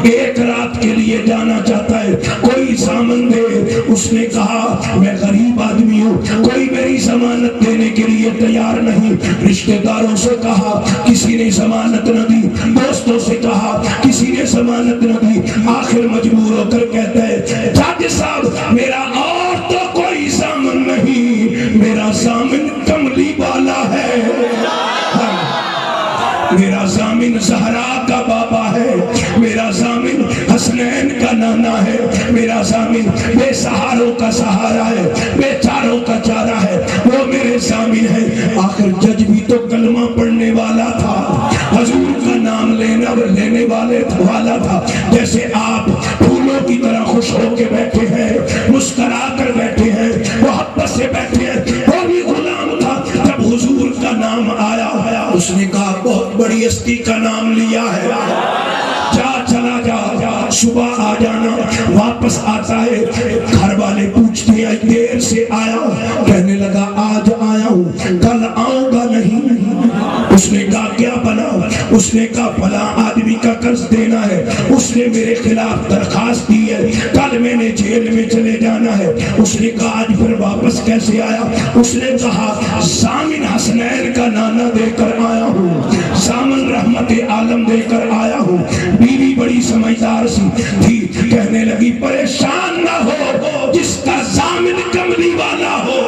ایک رات کے لیے جانا چاہتا ہے، کوئی ضامن دے. اس نے کہا میں غریب آدمی ہوں، کوئی میری ضمانت دینے کے لیے تیار نہیں. رشتہ داروں سے کہا، کسی نے ضمانت نہ دی. دوستوں سے کہا، کسی نے ضمانت نہ دی. آخر مجبور ہو کر کہتا ہے جج صاحب میرا اور تو کوئی ضامن نہیں، میرا ضامن کملی والا ہے، میرا ضامن زہرا کا بابا ہے، میرا ضامن حسنین کا نانا ہے، میرا ضامن بے سہاروں کا سہارا ہے، بے چاروں کا چارہ ہے، وہ میرے ضامن ہے. آخر جج بھی تو کلمہ پڑھنے والا تھا، حضور کا نام لینے والا تھا. جیسے آپ پھولوں کی طرح خوش ہو کے بیٹھے ہیں، مسکرا کر بیٹھے ہیں، محبت سے بیٹھے ہیں، وہ بھی غلام تھا. جب حضور کا نام آیا اس نے کہا بہت بڑی ہستی کا نام لیا ہے، چلا جا، صبح آ جانا. واپس آتا ہے، گھر والے پوچھتے ہیں دیر سے آیا؟ کہنے لگا آج آیا ہوں، کل آؤں گا نہیں. اس نے کہا کیا بنا؟ اس نے کہا فلاں آدمی کا قرض دینا ہے، اس نے میرے خلاف درخواست دی ہے، کل میں نے جیل میں چلے جانا ہے. اس نے کہا آج پھر واپس کیسے آیا؟ اس نے کہا ضامن حسنین کا نانا دے کر آیا ہوں، ضامن رحمت عالم دے کر آیا ہوں. بیوی بڑی سمجھدار سی تھی، کہنے لگی پریشان نہ ہو، جس کا ضامن کملی والا ہو،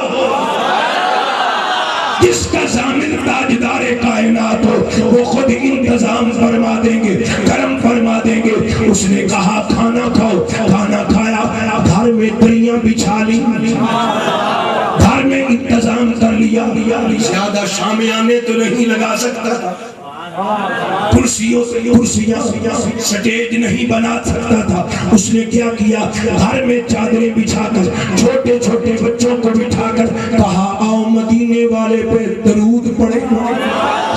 جس کا ضامن تاجدار کائنات ہو، وہ خود انتظام فرما دیں گے، کرم فرما دیں گے. اس نے کہا کھانا کھاؤ. کھانا کھایا، گھر میں دریاں بچھا لی، گھر میں انتظام کر لیا. زیادہ شامیانے تو نہیں لگا سکتا تھا، کرسیاں سٹیج نہیں بنا سکتا تھا. اس نے کیا کیا؟ گھر میں چادریں بچھا کر چھوٹے چھوٹے بچوں کو بٹھا کر کہا آؤ مدینے والے پہ درود پڑھیں،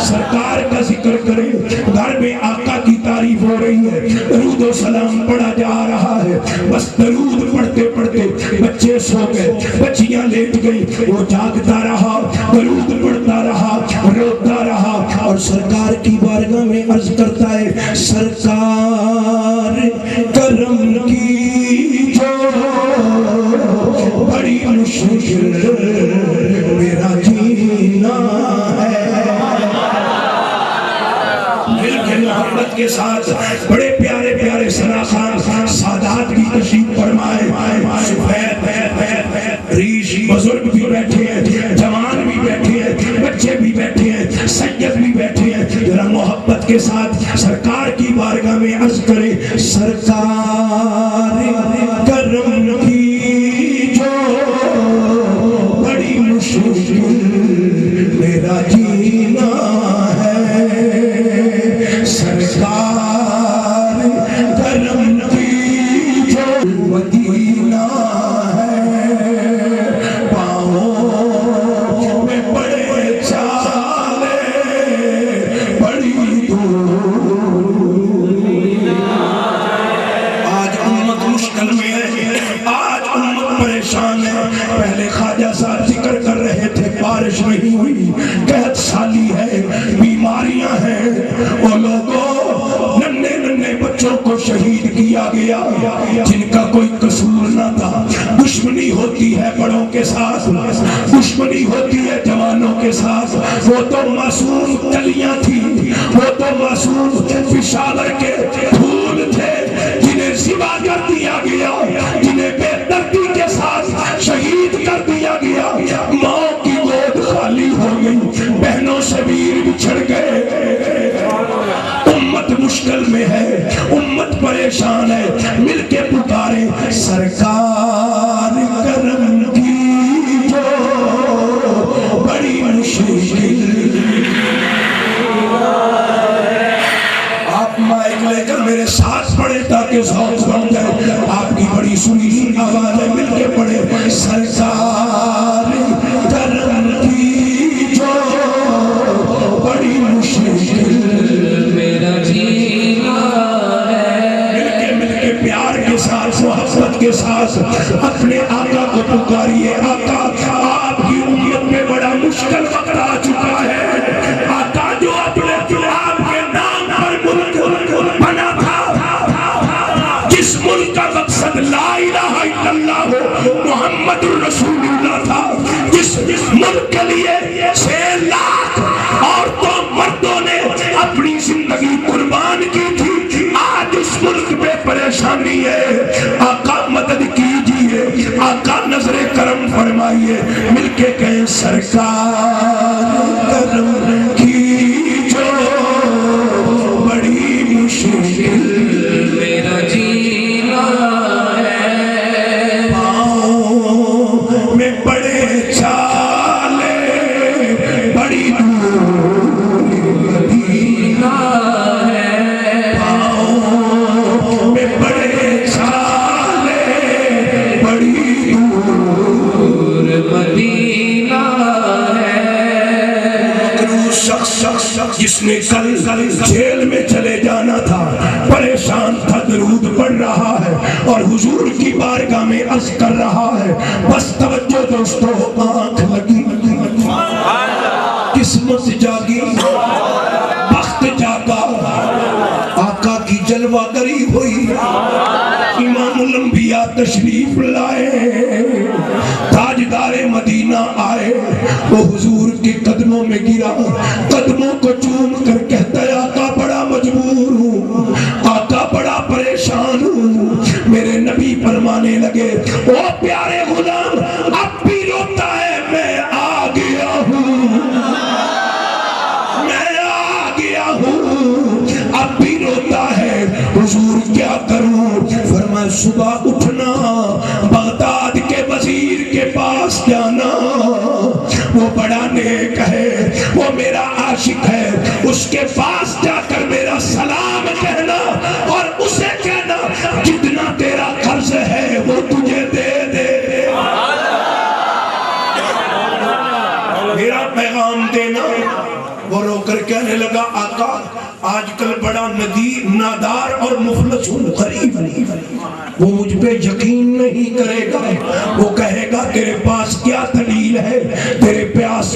سرکار کا ذکر کریں. گھر میں آقا کی تعریف ہو رہی ہے، درود و سلام پڑھا جا رہا ہے. بس درود پڑھتے پڑھتے بچے سو گئے، بچیاں لیٹ گئی، وہ جاگتا رہا، درود پڑھتا رہا، روتا رہا. اور سرکار کی بارگاہ میں عرض کرتا ہے سرکار کرم کی جو بڑی مشکل میرا جینا ہے. دل کے محبت کے ساتھ بڑے پیارے پیارے سراخان سادات بھی تشریف فرمائے. سفید ریش بزرگ بھی بیٹھے ہیں، جوان بھی بیٹھے ہیں، بچے بھی بیٹھے ہیں، سید بھی بیٹھے ہیں. ذرا محبت کے ساتھ سرکار کی بارگاہ میں عرض کریں سرکار کرم کی جو بڑی مشکل میرا جینا ہے، سرکار کرم کی جو مدینہ گیا جن کا کوئی قصور نہ تھا. دشمنی ہوتی ہے بڑوں کے ساتھ, دشمنی ہوتی ہے جوانوں کے ساتھ. وہ تو معصوم کلیاں تھیں, وہ تو معصوم پشاور کے پھول تھے جنہیں ذبح کر دیا گیا, جنہیں بے دردی کے ساتھ شہید کر دیا گیا. ماں کی گود خالی ہو گئی, بہنوں سے ویر بچھڑ گئے. امت مشکل میں ہے, امت پریشان ہے, مل کے پکارے سرکار کرم کی جو بڑی مشکل. آپ مائک لے کر میرے ساتھ پڑھے تاکہ ذوق بن جائے. آپ کی بڑی سنی آواز ہے, مل کے پڑھے سرکار کرم کی جو بڑی مشکل میرا جینا ہے. مل کے پیار کے ساتھ, محبت کے ساتھ اپنے آقا کو پکاریے. آقا آپ کی امت میں بڑا مشکل وقت آ چکا ہے. آقا جو اپنے آپ کے نام پر ملک بنا تھا, جس ملک کا مقصد لا الہ الا اللہ محمد الرسول اللہ تھا, جس ملک کے لیے 6 لاکھ عورتوں مردوں نے اپنی زندگی قربان کی تھی, آج اس ملک پہ پریشانی ہے. آقا مدد کیجئے, آقا نظر کرم فرمائیے. مل کے کہیں سرکار کرم کی جو بڑی مشکل میرا جینا ہے. پاؤں میں بڑے چالے بڑی مدینہ ہے. پاؤں میں بڑے چالے بڑی دور مدینہ ہے. شخص جس نے کل جیل میں چلے جانا تھا, پریشان تھا, درود پڑھ رہا ہے اور حضور کی بارگاہ میں عرض کر رہا ہے. بس توجہ دوستو, آنکھ لگی, قسمت جاگی, بخت جاگا, آقا کی جلوہ گری ہوئی. امام الانبیاء تشریف لائے, تاجدار مدینہ آئے, وہ حضور کے قدموں میں گرا, قدموں کو چوم کر کہتا ہے آقا بڑا مجبور ہوں, آقا بڑا پریشان ہوں. میرے نبی فرمانے لگے, او پیارے غلام اب بھی روتا ہے, میں آ گیا ہوں, میں آ گیا ہوں, اب بھی روتا ہے. حضور کیا کروں؟ فرمایا صبح اٹھنا, بغداد کے وزیر کے پاس جانا, وہ بڑا نیک ہے, وہ میرا عاشق ہے, اس کے پاس جا کر میرا سلام کہنا اور اسے کہنا جتنا تیرا قرض ہے وہ تجھے دے دے. میرا پیغام دینا. وہ رو کر کہنے لگا آقا آج کل بڑا نادار اور مفلس ہوں, غریب نہیں, وہ مجھ پہ یقین نہیں کرے گا. وہ کہے گا تیرے پاس کیا دلیل ہے, تیرے پاس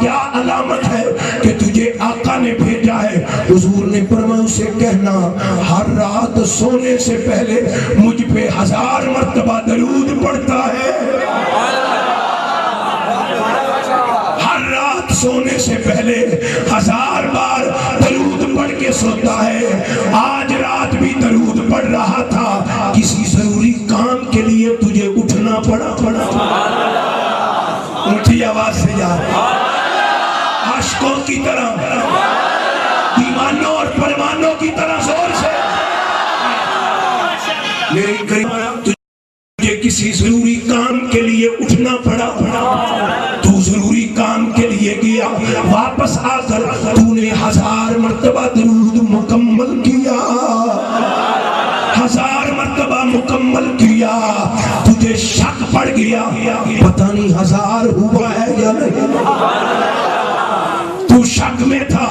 کیا علامت ہے کہ تجھے آقا نے بھیجا ہے. حضور نے فرمایا اسے کہنا ہر رات سونے سے پہلے مجھ پہ 1000 مرتبہ درود پڑھتا ہے. ہر رات سونے سے پہلے 1000 بار درود پڑھ کے سوتا ہے. آج رات بھی درود پڑھ رہا تھا, کسی ضروری کام کے لیے تجھے اٹھنا پڑا. اونچی آواز سے جا, عاشقوں کی طرح, دیوانوں اور پروانوں کی طرح زور سے. لیکن تجھے کسی ضروری کام کے لیے اٹھنا پڑا, تو ضروری کام کے لیے گیا, واپس آ کر تو نے 1000 مرتبہ درود مکمل کیا, 1000 مرتبہ مکمل کیا. تجھے شک پڑ گیا پتہ نہیں 1000 ہوا ہے یا نہیں, تو شک میں تھا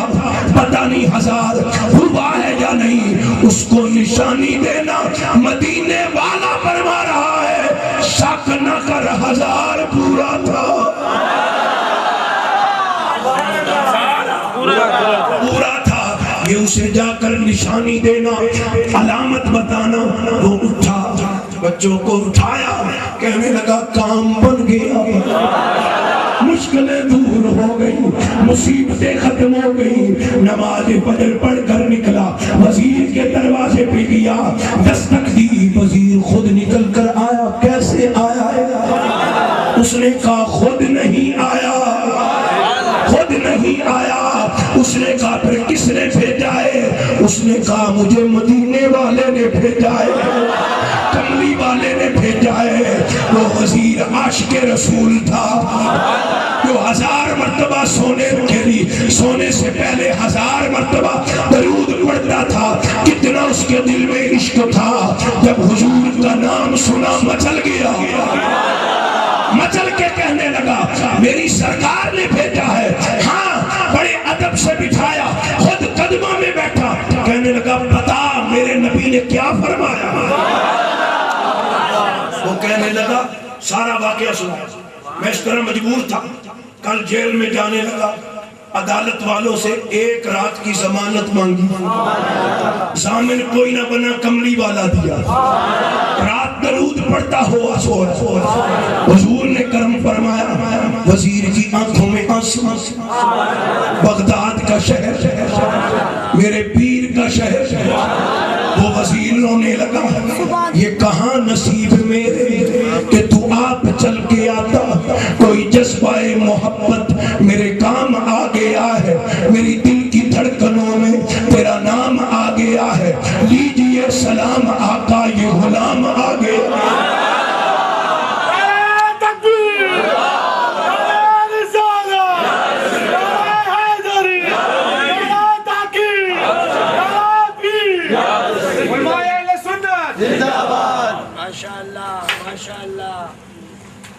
پتہ نہیں 1000 ہوا ہے یا نہیں. اس کو نشانی دینا, مدینے والا فرما رہا ہے شک نہ کر 1000 پورا تھا. پورا تھا. یہ اسے جا کر نشانی دینا، علامت بتانا۔ وہ اٹھا، بچوں کو اٹھایا، کہنے لگا کام بن گیا، مشکلیں دور ہو گئی، مصیبتیں ختم ہو گئی۔ نماز فجر پڑھ کر نکلا، وزیر کے دروازے پہ گیا، دستک دی، وزیر خود نکل کر آیا۔ کیسے آیا ہے؟ اس نے کہا خود نہیں آیا، خود نہیں آیا۔ اس نے کہا پھر کس نے بھیجا ہے؟ اس نے کہا مجھے مدینے والے نے بھیجا ہے، کملی والے نے بھیجا ہے۔ وہ وزیر عاشق رسول تھا، جو 1000 مرتبہ سونے کے لیے، سونے سے پہلے 1000 مرتبہ درود پڑھتا تھا۔ کتنا اس کے دل میں عشق تھا، جب حضور کا نام سنا مچل گیا، مچل کے کہنے لگا میری سرکار نے بھیجا ہے۔ ہاں، بڑے ادب سے بٹھایا، خود قدموں میں بیٹھا، کہنے لگا بتا میرے نبی نے کیا فرمایا؟ وہ کہنے لگا سارا واقعہ سنا، میں اس طرح مجبور تھا، کل جیل میں جانے لگا، عدالت والوں سے 1 رات کی ضمانت مانگی، ضامن کوئی نہ بنا، کملی والا دیا، رات درود پڑھتا ہوا سو رہا۔ حضور نے کرم فرمایا، وزیر کی آنکھوں میں آنسو، بغداد کا شہر، میرے پیر کا شہر، وہ وزیر رونے لگا، یہ کہاں نصیب میرے کہ تو آپ چل کے آتا، کوئی جذبہ محبت میرے کام آ گیا ہے، میری دل کی دھڑکنوں میں تیرا نام آ گیا ہے، لیجئے سلام آقا یہ غلام آ گیا۔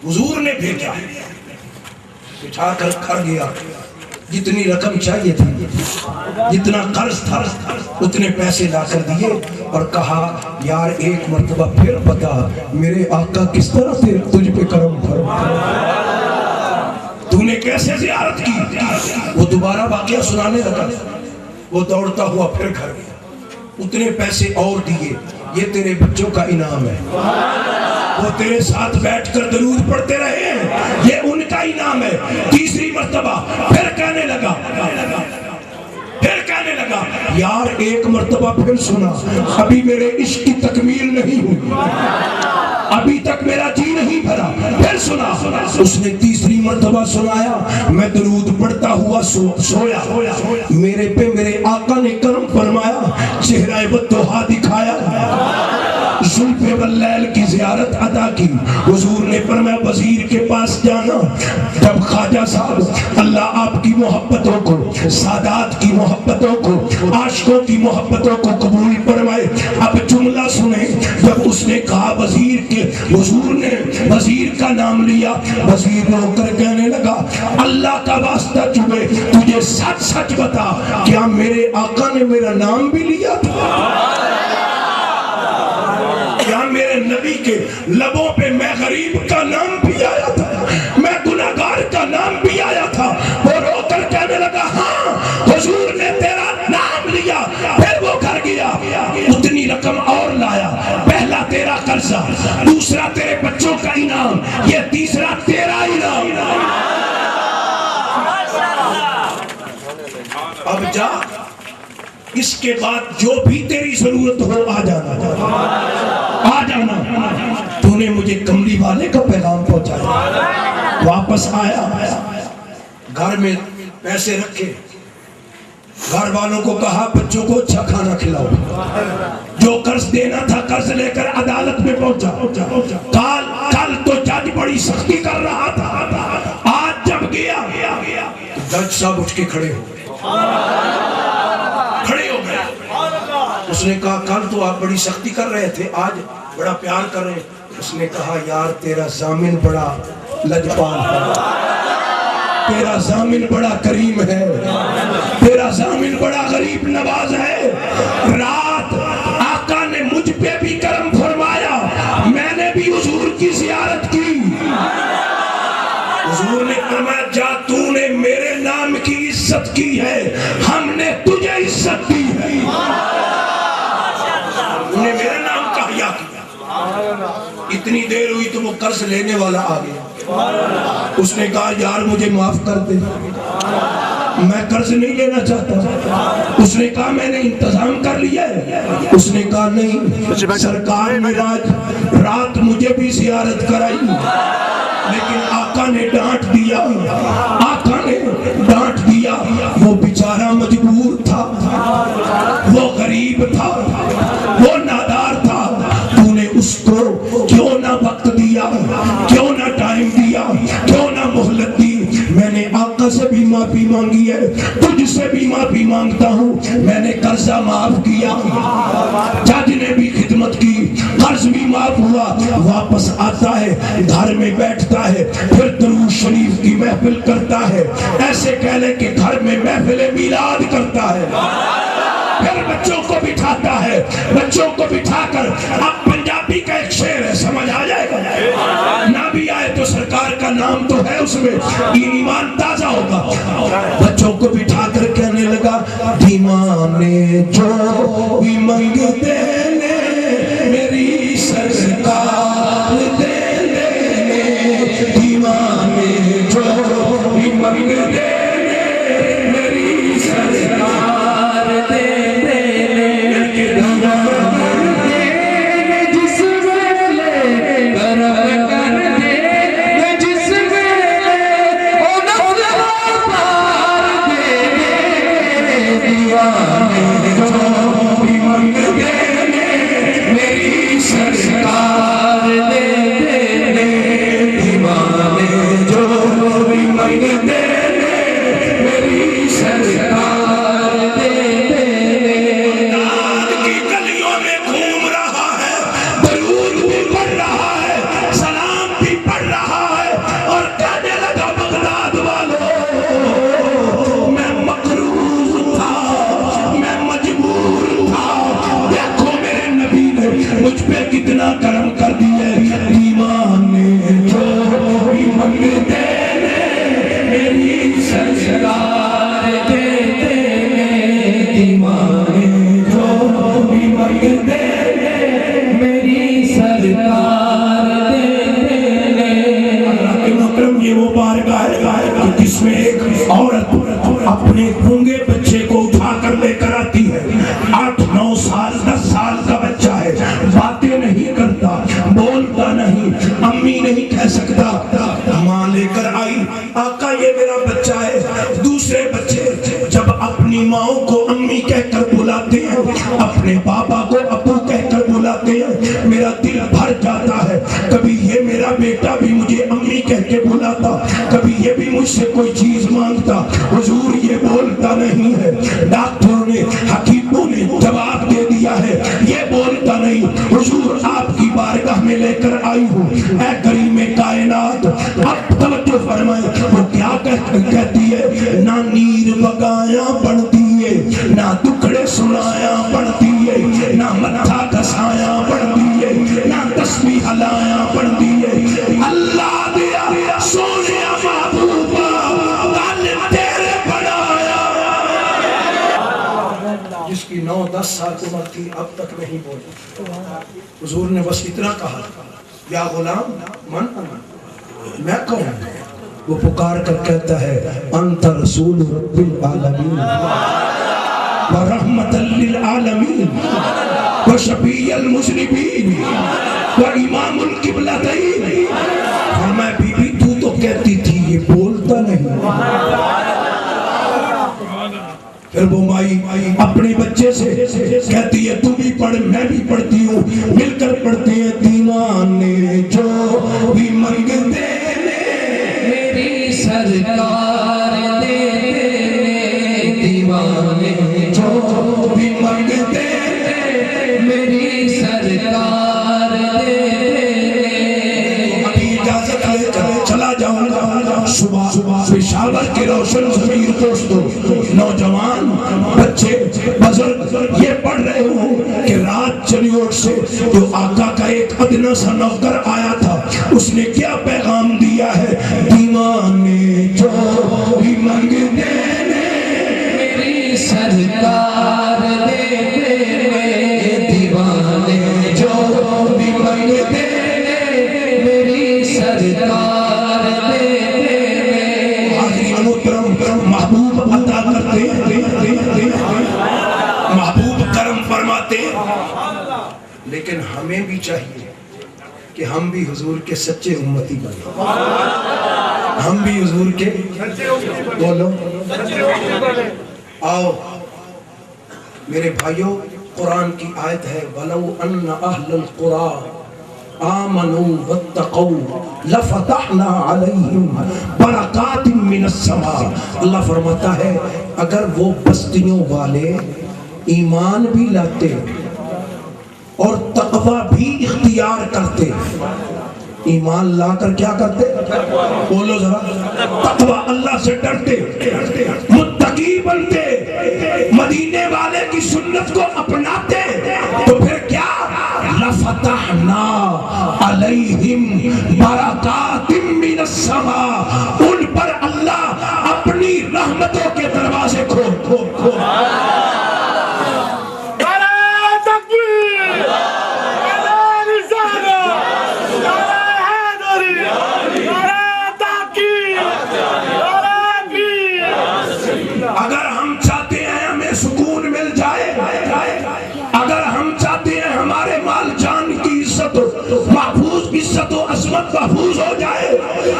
حضور نے بھیجا، بٹھا کر کھڑ گیا، جتنی رقم چاہیے تھی، جتنا قرض تھا، اتنے پیسے لا کر دیے اور کہا یار ایک مرتبہ پھر بتا میرے آقا کس طرح سے تجھ پہ کرم فرمایا، تو نے کیسے زیارت کی؟ وہ دوبارہ واقعہ سنانے لگا، وہ دوڑتا ہوا پھر گھر گیا، اتنے پیسے اور دیے، یہ تیرے بچوں کا انعام ہے، وہ تیرے ساتھ بیٹھ کر درود پڑھتے رہے ہیں، یہ ان کا انعام ہے۔ تیسری مرتبہ پھر کہنے لگا، یار ایک مرتبہ پھر سنا، ابھی میرے عشق کی تکمیل نہیں ہوئی، ابھی تک میرا جی نہیں بھرا، پھر سنا۔ اس نے تیسری مرتبہ سنایا، میں درود پڑھتا ہوا سویا، میرے پہ میرے آقا نے کرم فرمایا، چہرہ بطحا دکھایا، زلف واللیل کی زیارت ادا کی۔ حضور نے فرمایا وزیر کے پاس جانا، جب خواجہ صاحب اللہ آپ کی محبتوں کو، سادات کی محبتوں کو، عاشقوں کی محبتوں کو قبول فرمائے۔ اب جملہ سنیں، جب اس نے کہا وزیر کے، حضور نے وزیر کا نام لیا، وزیر رو کر کہنے لگا اللہ کا واسطہ چوبے تجھے سچ سچ بتا، کیا میرے آقا نے میرا نام بھی لیا تھا؟ کیا میرے نبی کے لبوں پہ میں غریب کا نام بھی آیا تھا، میں گناہگار کا نام بھی آیا تھا؟ وہ رو کر کہنے لگا ہاں حضور نے تیرا نام لیا۔ پھر وہ گھر گیا، اتنی رقم اور لایا، پہلا تیرا قرضہ، دوسرا تیرے بچوں کا انعام، یہ تیسرا تیرا انعام۔ اب جا، اس کے بعد جو بھی تیری ضرورت ہو آ جانا، تو نے مجھے کملی والے کا پیغام پہنچایا۔ واپس آیا، گھر میں پیسے رکھے، گھر والوں کو کہا بچوں کو اچھا کھانا کھلاؤ، جو قرض دینا تھا قرض لے کر عدالت میں پہنچا۔ کل تو جج بڑی سختی کر رہا تھا، آج جب گیا جج صاحب اٹھ کے کھڑے ہو گئے، اس نے کہا کل تو آپ بڑی سختی کر رہے تھے، آج بڑا پیار کر رہے ہیں۔ اس نے کہا یار تیرا ضامن بڑا لجپال ہے، تیرا ضامن بڑا کریم ہے، تیرا ضامن بڑا غریب نواز ہے۔ رات آقا نے مجھ پہ بھی کرم فرمایا، میں نے بھی حضور کی زیارت کی۔ حضور نے فرمایا جا، تو نے میرے نام کی عزت کی ہے، ہم نے تجھے عزت دی ہے، انہیں میرا نام کا حیا کیا۔ اتنی دیر ہوئی تو وہ قرض لینے والا آ گیا، اس نے کہا یار مجھے معاف کر دے، میں قرض نہیں لینا چاہتا۔ اس نے کہا میں نے انتظام کر لیا ہے۔ اس نے کہا نہیں، سرکار نے رات مجھے بھی زیارت کرائی، لیکن آقا نے ڈانٹ دیا، آقا نے ڈانٹ دیا۔ وہ بیچارہ مجبور تھا، وہ غریب تھا، وہ نادار تھا، تو نے اس کو کیوں نہ وقت دیا، کیوں نہ ٹائم دیا، کیوں نہ مہلت دی۔ میں نے آقا سے بھی معافی مانگی ہے، تجھ سے بھی معافی مانگتا ہوں، میں نے قرضہ معاف کیا، جج نے بھی خدمت کی، قرض بھی معاف ہوا۔ واپس آتا ہے، گھر میں بیٹھتا ہے، پھر درود شریف کی محفل کرتا ہے، ایسے کہہ لے کہ گھر میں محفل میلاد کرتا ہے، پھر بچوں کو بٹھاتا ہے، بچوں کو بٹھا کر اب پنجابی کا ایک شعر ہے، سمجھ آ جائے گا، نہ بھی آئے تو سرکار کا نام تو ہے اس میں، ایمان تازہ ہوگا۔ بچوں کو بٹھا کر کہنے لگا دیوانے جو بھی منگتے نے میری سرکار دے دے، دیوانے جو بھی منگتے نے میری سرکار دے دے، جس ویلے کرم کر دے، جس ویلے او نظر پار دے دے، دیوانے جو بھی منگتے نے میری سرکار دے دے، دیوانے جو بھی منگتے نے میری سرکار دے دے۔ بغداد کی گلیوں میں گھوم رہا ہے، درود بھی پڑھ رہا ہے، سلام بھی پڑھ رہا ہے، اور کہنے لگا بغداد والوں میں مقروض تھا، میں مجبور تھا، دیکھو میرے نبی نے مجھ پہ کتنا کرم کر دیا۔ دیوانے جو بھی منگتے نے میری سرکار دے دے، دیوانے جو بھی منگتے نے میری سرکار دے دے۔ اللہ کے مکرم یہ وہ بارگاہ ہے کہ جس میں ایک عورت اپنے گونگے بچے کو اٹھا کر لے کر آتی ہے، 8 9 سال 10 سال کا بچہ ہے، باتیں نہیں کرتا، بولتا نہیں، امی نہیں کہہ سکتا، ماں لے کر آئی، آقا یہ میرا بچہ ہے۔ دوسرے بچے جب اپنی ماں کو امی کہہ کر بلاتے ہیں، اپنے بابا کو ابو کہہ کر بلاتے ہیں، میرا دل بھر جاتا ہے۔ کبھی یہ میرا بیٹا بھی مجھے امی کہہ کے بلاتا، کبھی یہ بھی مجھ سے کوئی چیز مانگتا، حضور یہ بولتا نہیں ہے۔ ڈاکٹروں نے، حکیموں نے جواب دے دیا ہے یہ بولتا نہیں، حضور آپ کی بارگاہ میں لے کر آئی ہوں۔ اے کریم کائنات، اب توجہ فرمائیں، وہ کیا کہتی ہے؟ نہ نیر بگایا پڑتی ہے، نہ دکھڑے سنایا پڑتی ہے، نہ متھا کسایا پڑتی ہے، نہ تسبیح ہلایا پڑتی ہے۔ اللہ دیا سونیا محبوبہ غالب تیرے بڑھایا، جس کی 9 10 سال عمر تھی اب تک نہیں بولی۔ حضور نے بس اتنا کہا یا غلام من انا، میں کون؟ وہ پکار کر کہتا ہے انت رسول رب العالمین ورحمت للعالمین وشفیع المذنبین وامام القبلتین۔ فرمایا بی بی تو کہتی تھی یہ بولتا نہیں۔ پھر وہ مائی اپنے بچے سے کہتی ہے تو بھی پڑھ، میں بھی پڑھتی ہوں، مل کر پڑھتے ہیں۔ دیوانے جو بھی منگتے نے میری سرکار دے دے، دیوانے جو بھی منگتے نے میری سرکار دے دے۔ ابھی اجازت لے کر چلا جاؤں گا۔ صبح پشاور کے روشن ضمیر دوستوں، نوجوان، بچے، بزرگ یہ پڑھ رہے ہوں کہ رات چلیوٹ سے جو آقا کا ایک ادنا سا نوکر آیا تھا، اس نے کیا پیغام دیا ہے؟ دیوانے جو بھی منگتے نے میری سرکار میرے دیوانے جو بھی مانگتے میری سرکار آخری انوترم محبوب عطا کرتے محبوب کرم فرماتے، لیکن ہمیں بھی چاہیے کہ ہم بھی حضور کے سچے امتی بنیں، ہم بھی حضور کے بولو آؤ میرے بھائیوں، قرآن کی آیت ہے وَلَوْ أَنَّ أَهْلَ الْقُرَىٰ آمَنُوا وَاتَّقَوْا لَفَتَحْنَا عَلَيْهِمْ بَرَكَاتٍ مِّنَ السَّمَاءِ۔ اللہ فرماتا ہے اگر وہ بستیوں والے ایمان بھی لاتے اور تقوی بھی اختیار کرتے، ایمان لا کر کیا کرتے؟ بولو ذرا، تقوی اللہ سے ڈرتے، متقی بنتے، مدینے والے کی سنت کو اپناتے، تو پھر کیا؟ لَفَتَحْنَا عَلَيْهِمْ بَرَكَاتٍ مِّنَ السَّمَاءِ، ان پر اللہ اپنی رحمتوں کے دروازے کھول اگر ہم چاہتے ہیں ہمیں سکون مل جائے، اگر ہم چاہتے ہیں ہمارے مال جان کی عزت محفوظ، عزت و عظمت محفوظ ہو جائے،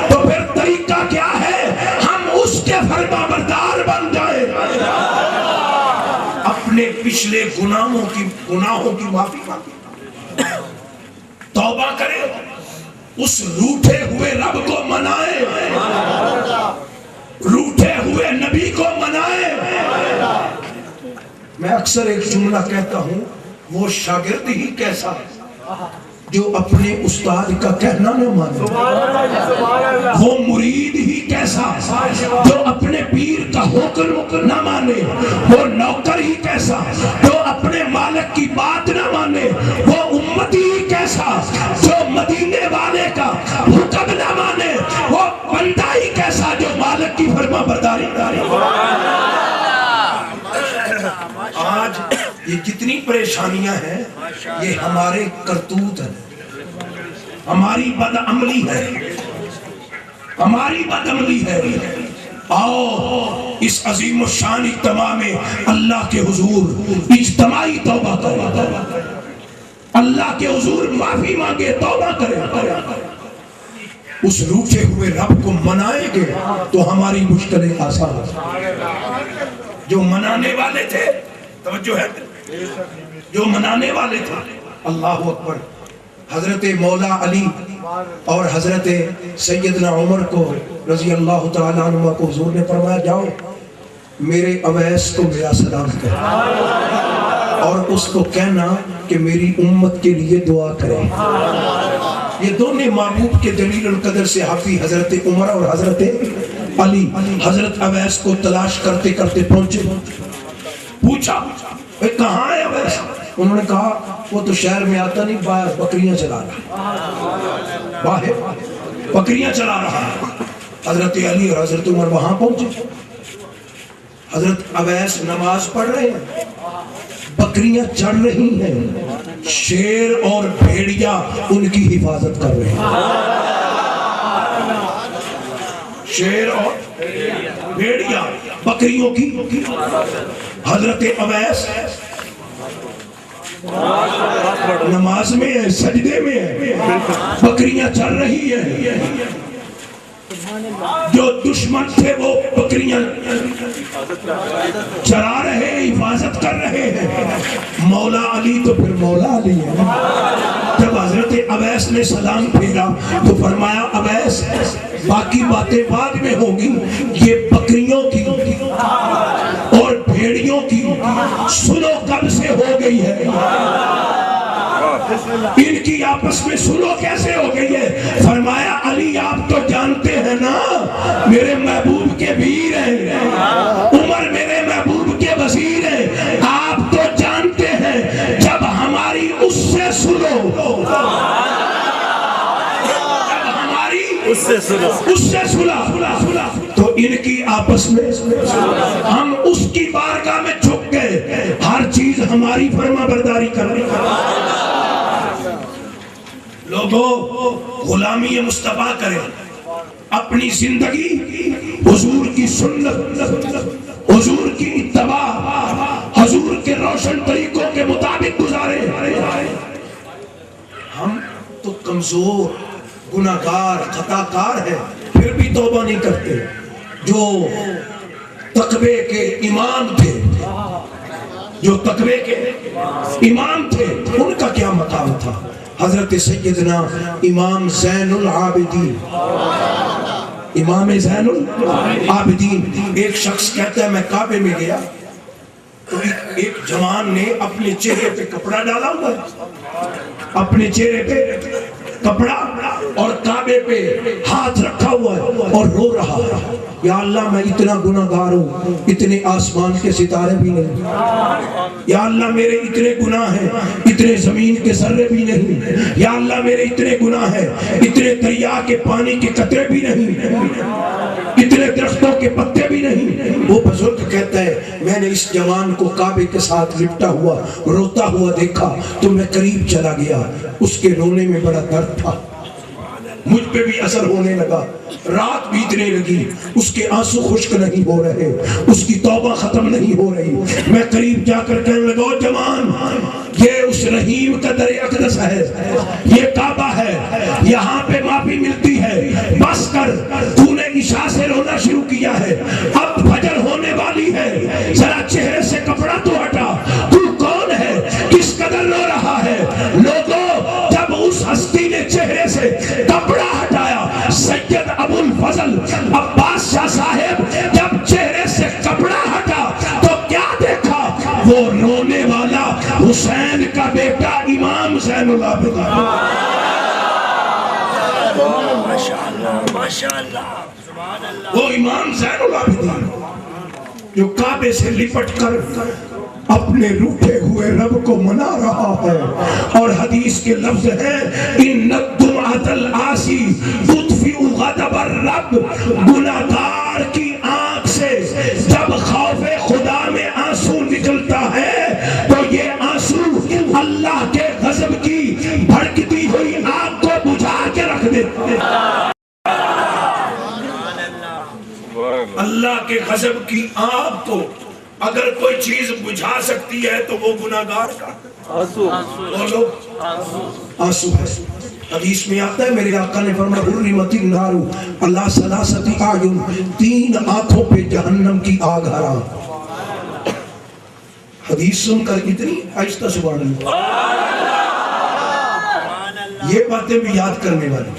تو پھر طریقہ کیا ہے؟ ہم اس کے فرما بردار بن جائیں، اپنے پچھلے گناہوں کی معافی مانگیں، توبہ کریں، اس روٹھے ہوئے رب کو منائیں، روٹھے ہوئے نبی کو منائے۔ میں اکثر ایک جملہ کہتا ہوں، وہ شاگرد ہی کیسا جو اپنے استاد کا کہنا نہ مانے، وہ مرید ہی کیسا جو اپنے پیر کا حکم نہ مانے، وہ نوکر ہی کیسا جو اپنے مالک کی بات نہ مانے، وہ امتی ہی کیسا جو مدینے والے کا حکم نہ مانے، وہ بندہ ہی کیسا جو مالک کی فرما برداری کرے۔ آج یہ جتنی پریشانیاں ہیں یہ ہمارے کرتوت ہیں، ہماری بدعملی ہے، ہماری بدعملی ہے۔ آؤ اس عظیم الشان اجتماع میں اللہ کے حضور اجتماعی توبہ کریں، اللہ کے حضور معافی مانگے، توبہ کریں، اس روٹھے ہوئے رب کو منائیں گے تو ہماری مشکلیں آسان ہیں۔ جو منانے والے تھے، توجہ ہے، جو منانے والے تھے، اللہ اکبر، حضرت مولا علی اور حضرت سیدنا عمر کو رضی اللہ تعالیٰ عنہ کو حضور نے فرمایا جاؤ میرے اویس کو میرا سلام کرے اور اس کو کہنا کہ میری امت کے لیے دعا کرے۔ یہ دونوں محبوب کے جلیل القدر صحابی حضرت عمر اور حضرت علی حضرت اویس کو تلاش کرتے کرتے پہنچے، پوچھا کہاں ہے اویس؟ انہوں نے کہا وہ تو شہر میں آتا نہیں، باہر بکریاں چلا رہا، باہر بکریاں چلا رہا۔ حضرت علی اور حضرت عمر وہاں پہنچے، حضرت اویس نماز پڑھ رہے ہیں، بکریاں چڑھ رہی ہیں، شیر اور بھیڑیا ان کی حفاظت کر رہے ہیں، شیر اور بھیڑیا بکریوں کی۔ حضرت اویس نماز میں ہے، سجدے میں ہے، بکریاں چل رہی ہیں، جو دشمن تھے وہ بکریاں چرا رہے ہیں، حفاظت کر رہے ہیں۔ مولا علی تو پھر مولا علی ہے۔ جب حضرت اویس نے سلام پھیرا تو فرمایا اویس باقی باتیں بعد میں ہوں گی، یہ بکریوں کی اور بھیڑیوں کی سلو کب سے ہو گئی ہے، ان کی آپس میں سلو کیسے ہو گئی ہے؟ فرمایا علی آپ تو جانتے ہیں نا میرے محبوب کے ویر ہیں، عمر میرے محبوب کے وزیر ہیں، آپ تو جانتے ہیں جب ہماری اس سے سلو، اس سے سلا تو ان کی آپس میں ہم اس کی بارگاہ میں ہماری فرما برداری کرنے کا۔ لوگوں غلامی مصطفیٰ کریں، اپنی زندگی حضور کی سنت، حضور کی اتباع، حضور کے روشن طریقوں کے مطابق گزارے۔ ہم تو کمزور، گناہگار، خطا کار ہیں، پھر بھی توبہ نہیں کرتے۔ جو تقوی کے امام تھے، جو تقوی کے امام تھے، ان کا کیا مقام تھا؟ حضرت سیدنا امام زین العابدین، امام زین العابدین، ایک شخص کہتا ہے میں کعبے میں گیا تو ایک جوان نے اپنے چہرے پہ کپڑا ڈالا ہوا ہے، اپنے چہرے پہ کپڑا اور کعبے پہ ہاتھ رکھا ہوا ہے اور رو رہا ہے، یا اللہ میں اتنا گناہگار ہوں، اتنے آسمان کے ستارے بھی نہیں، یا اللہ میرے اتنے گناہ ہیں، اتنے زمین کے ذرے بھی نہیں، یا اللہ میرے اتنے گناہ ہیں، اتنے دریا کے پانی کے قطرے بھی نہیں، اتنے درختوں کے پتے بھی نہیں۔ وہ بزرگ کہتا ہے میں نے اس جوان کو کعبے کے ساتھ لپٹا ہوا روتا ہوا دیکھا تو میں قریب چلا گیا، اس کے رونے میں بڑا درد تھا، مجھ پہ بھی اثر ہونے لگا، رات بیتنے لگی، اس کے آنسو خشک نہیں ہو رہے، اس کی توبہ ختم نہیں ہو رہی۔ میں قریب جا کر کہنے لگا جوان، یہ اس رحیم کا در اقدس ہے، یہ کعبہ ہے، یہاں پہ معافی ملتی ہے، بس کر، تو نے عشاء سے رونا شروع کیا ہے، اب فجر ہونے والی ہے، ذرا چہرے سے کپڑا تو ہٹا، تو کون ہے، کس قدر رو رہا ہے؟ لوگوں جب اس ہستی نے چہرے سے کپڑا ہٹایا، سید ابو الفضل عباس شاہ صاحب جب چہرے سے کپڑا ہٹا تو کیا دیکھا؟ وہ رونے والا حسین کا بیٹا امام زین العابدین۔ وہ امام زین العابدین جو کعبے سے لپٹ کر اپنے روٹھے ہوئے رب کو منا رہا ہے، اور حدیث کے لفظ ہیں ان الدمعۃ العاصی تطفئ غضب الرب، گناہگار کی آنکھ سے جب خوف خدا میں آنسو نکلتا ہے تو یہ آنسو اللہ کے غضب کی بھڑکتی ہوئی آگ کو بجھا کے رکھ دیتے ہیں۔ اللہ کے غضب کی آگ کو اگر کوئی چیز بجھا سکتی ہے تو وہ گناہگار کا آنسو ہے۔ حدیث میں آتا ہے میرے آقا نے فرمایا حرمت النار اللہ ثلاثۃ اعین، تین آنکھوں پہ جہنم کی آگ حرام۔ حدیث سن کر اتنی آہستہ سبحان اللہ، یہ باتیں بھی یاد کرنے والی۔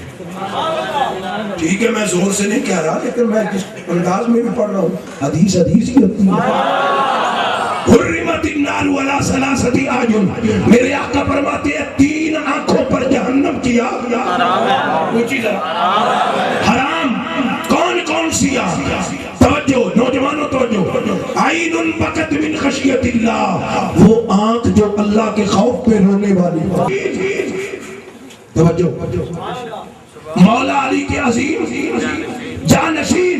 ٹھیک ہے میں زور سے نہیں کہہ رہا، لیکن میں جس انداز میں بھی پڑھ رہا ہوں، حدیث ہی ہوتی ہے۔ حرمت النار علی ثلاثۃ اعین، میرے آقا فرماتے ہیں تین آنکھوں پر جہنم کی آگ حرام۔ کون کون سی آگ؟ توجہ نوجوانوں توجہ، عین بکت من خشیت اللہ، وہ آنکھ جو اللہ کے خوف پہ رونے والی۔ توجہ، مولا علی کے عظیم جانشین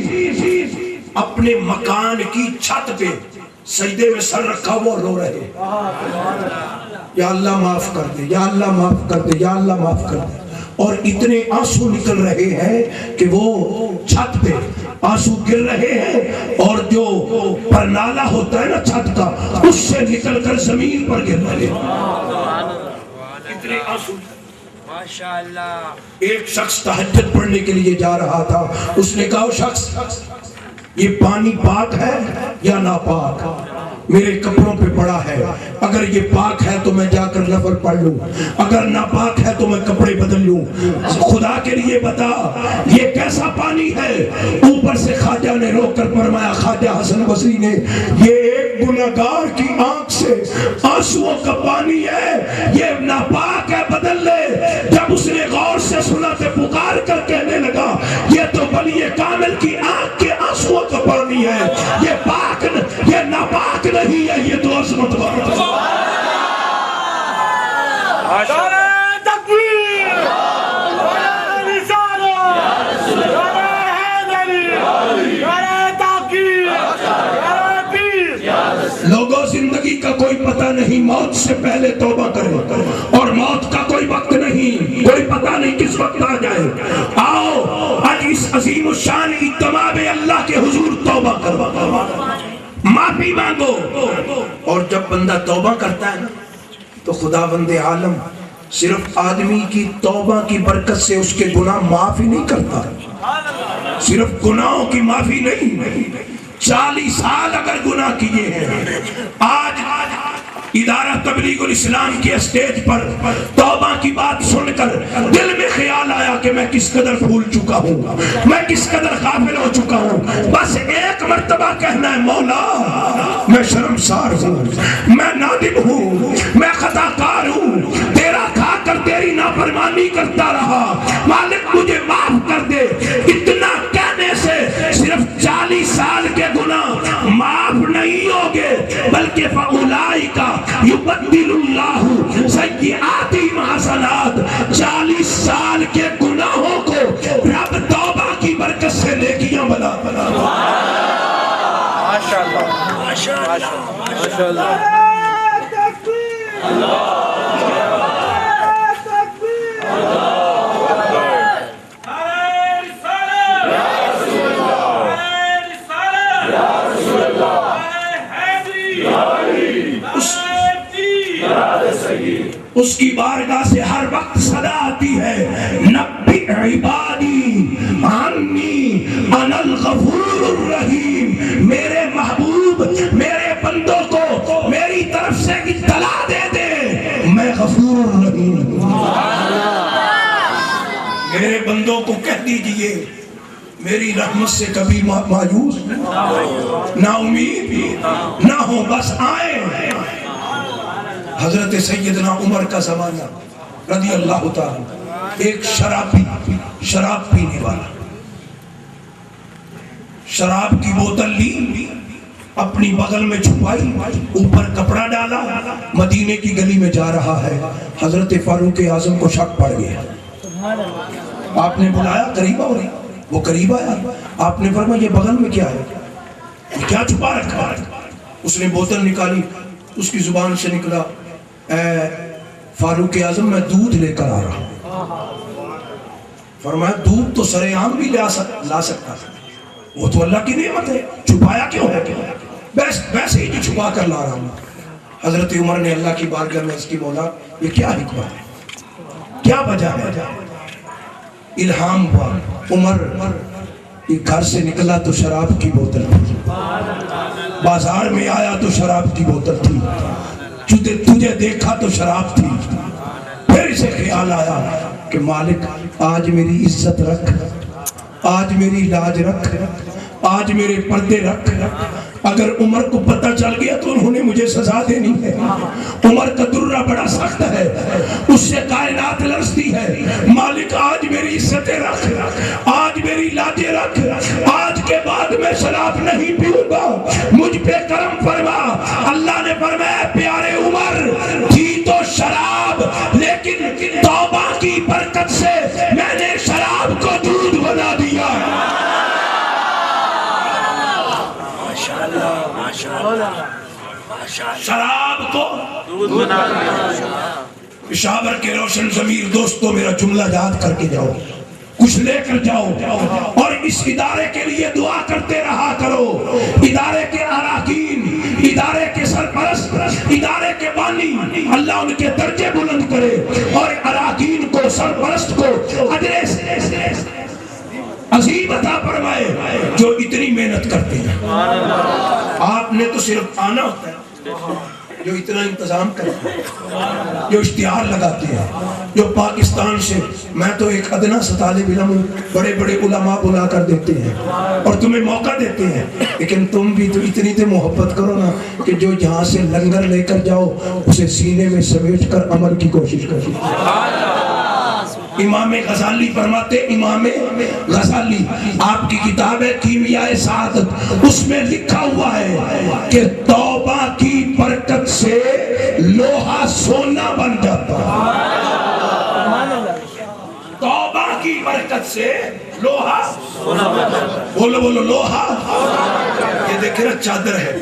اپنے مکان کی چھت پہ سجدے میں سر رکھا ہوا رو رہے، یا اللہ معاف کر دے، یا اللہ معاف کر دے، یا اللہ معاف کر دے، اور اتنے آنسو نکل رہے ہیں کہ وہ چھت پہ آنسو گر رہے ہیں، اور جو پرنالا ہوتا ہے نا چھت کا، اس سے نکل کر زمین پر گر رہے ہیں، اتنے آنسو۔ ماشاءاللہ ایک شخص تہجد پڑھنے کے لیے جا رہا تھا، اس نے کہا شخص یہ پانی پاک ہے یا ناپاک؟ میرے کپڑوں پہ پڑا ہے، اگر یہ پاک ہے تو میں جا کر نفل پڑھ لوں، اگر ناپاک ہے تو میں کپڑے بدل لوں، خدا کے لیے بتا یہ کیسا پانی ہے؟ اوپر سے خواجہ نے رو کر فرمایا، خواجہ حسن بصری نے، یہ ایک گناہگار کی آنکھ سے آنسوؤں کا پانی ہے، یہ ناپاک ہے، بدل لے۔ جب اس نے غور سے سنا تو پکار کر کہنے لگا یہ تو ولی کامل کی آنکھ کے آنسوؤں کا پانی ہے، یہ پاک یہ ناپاک نہیں ہے، یہ تو عظمت بات ہے۔ لوگوں زندگی کا کوئی پتہ نہیں نہیں موت سے پہلے توبہ کرے، اور موت کا کوئی وقت نہیں، کوئی پتہ نہیں کس وقت آ جائے۔ آؤ آج اس عظیم الشان اجتماع میں اللہ کے حضور توبہ کرو، معافی مانگو۔ اور جب بندہ توبہ کرتا ہے نا تو خداوند عالم صرف آدمی کی توبہ کی برکت سے اس کے گناہ معاف ہی نہیں کرتا، صرف گناہوں کی معافی نہیں، 40 سال اگر گناہ کیے ہیں، آج ادارہ تبلیغ الاسلام کی اسٹیج پر توبہ کی بات سن کر دل میں خیال آیا کہ میں کس قدر بھول چکا ہوں، میں کس قدر غافل ہو چکا ہوں، بس ایک مرتبہ کہنا ہے مولا میں شرمسار ہوں، میں نادم ہوں، میں خطا کار ہوں، تیرا کھا کر تیری نافرمانی کرتا رہا، مالک مجھے معاف کر دے۔ اتنا کہنے سے صرف 40 سال کے گناہ معاف نہیں ہوگے، بلکہ فَأُولَئِكَ يُبَدِّلُ اللَّهُ سَيِّئَاتِهِمْ حَسَنَاتٍ، 40 سال کے گناہوں کو رب توبہ کی برکت سے نیکیاں بنا۔ ماشاءاللہ ماشاءاللہ ماشاءاللہ۔ اس کی بارگاہ سے ہر وقت صدا آتی ہے، نبی عبادی عنی انا الغفور الرحیم، میرے محبوب میرے بندوں کو میری طرف سے اطلاع دے دے میں غفور الرحیم ہوں۔ میرے بندوں کو کہہ دیجئے میری رحمت سے کبھی مایوس نہ امید نہ ہو، بس آئے۔ حضرت سیدنا عمر کا زمانہ رضی اللہ تعالی، ایک شرابی، شراب پینے والا، شراب کی بوتل لی، اپنی بغل میں چھپائی، اوپر کپڑا ڈالا، مدینے کی گلی میں جا رہا ہے۔ حضرت فاروق اعظم کو شک پڑ گیا، آپ نے بلایا قریب ہو رہی، وہ قریب آیا، آپ نے فرمایا یہ بغل میں کیا ہے، یہ کیا چھپا رکھا ہے؟ اس نے بوتل نکالی، اس کی زبان سے نکلا اے فاروق اعظم میں دودھ لے کر آ رہا ہوں۔ فرمایا دودھ تو سر عام بھی لا سکتا ہے، وہ تو اللہ کی نعمت ہے، چھپایا کیوں ہے؟ ویسے ہی چھپا کر لا رہا ہوں۔ حضرت عمر نے اللہ کی بارگاہ میں اس کی مولا یہ کیا حکمت ہے، کیا وجہ ہے؟ الہام ہوا، عمر یہ گھر سے نکلا تو شراب کی بوتل تھی، بازار میں آیا تو شراب کی بوتل تھی، تجھے دیکھا تو شراب تھی۔ پھر اسے خیال آیا کہ مالک آج میری عزت رکھ، آج میری لاج رکھ، آج میرے پردے رکھ، اگر عمر کو پتہ چل گیا تو انہوں نے مجھے سزا دینی ہے۔ عمر کا درہ بڑا سخت ہے، اس سے کائنات لرزتی ہے۔ مالک آج میری عزتیں رکھ، آج میری لاجیں رکھ، آج کے بعد میں شراب نہیں پیوں گا، مجھ پہ کرم فرما۔ اللہ نے فرمایا پیارے عمر تھی تو شراب، لیکن توبہ کی برکت سے میں نے شراب کو دودھ بنا دیا۔ شراب کو دودھ بنا دیا۔ پشاور کے روشن ضمیر دوستوں میرا جملہ یاد کر کے جاؤ، کچھ لے کر جاؤ، اور اس ادارے کے لیے دعا کرتے رہا کرو۔ ادارے کے اراکین، ادارے کے سرپرست، ادارے کے بانی، اللہ ان کے درجے بلند کرے، اور اراکین کو، سرپرست کو اجر عظیم عطا فرمائے جو اتنی محنت کرتے ہیں۔ آپ نے تو صرف آنا ہوتا ہے، جو اتنا انتظام کرتے ہیں، جو اشتہار لگاتے ہیں، جو پاکستان سے، میں تو ایک ادنا سا طالب علم ہوں، بڑے بڑے علماء بلا کر دیتے ہیں اور تمہیں موقع دیتے ہیں، لیکن تم بھی تو اتنی تو محبت کرو نا کہ جو یہاں سے لنگر لے کر جاؤ اسے سینے میں سمیٹ کر عمل کی کوشش کرو۔ امام غزالی فرماتے، امام غزالی آپ کی کتاب ہے کیمیاء سعادت، اس میں لکھا ہوا ہے کہ توبہ کی برکت سے لوہا سونا بن جاتا ہے۔ توبہ کی برکت سے لوہا سونا بن جاتا ہے۔ بولو بولو لوہا۔ یہ دیکھیں نا چادر ہے،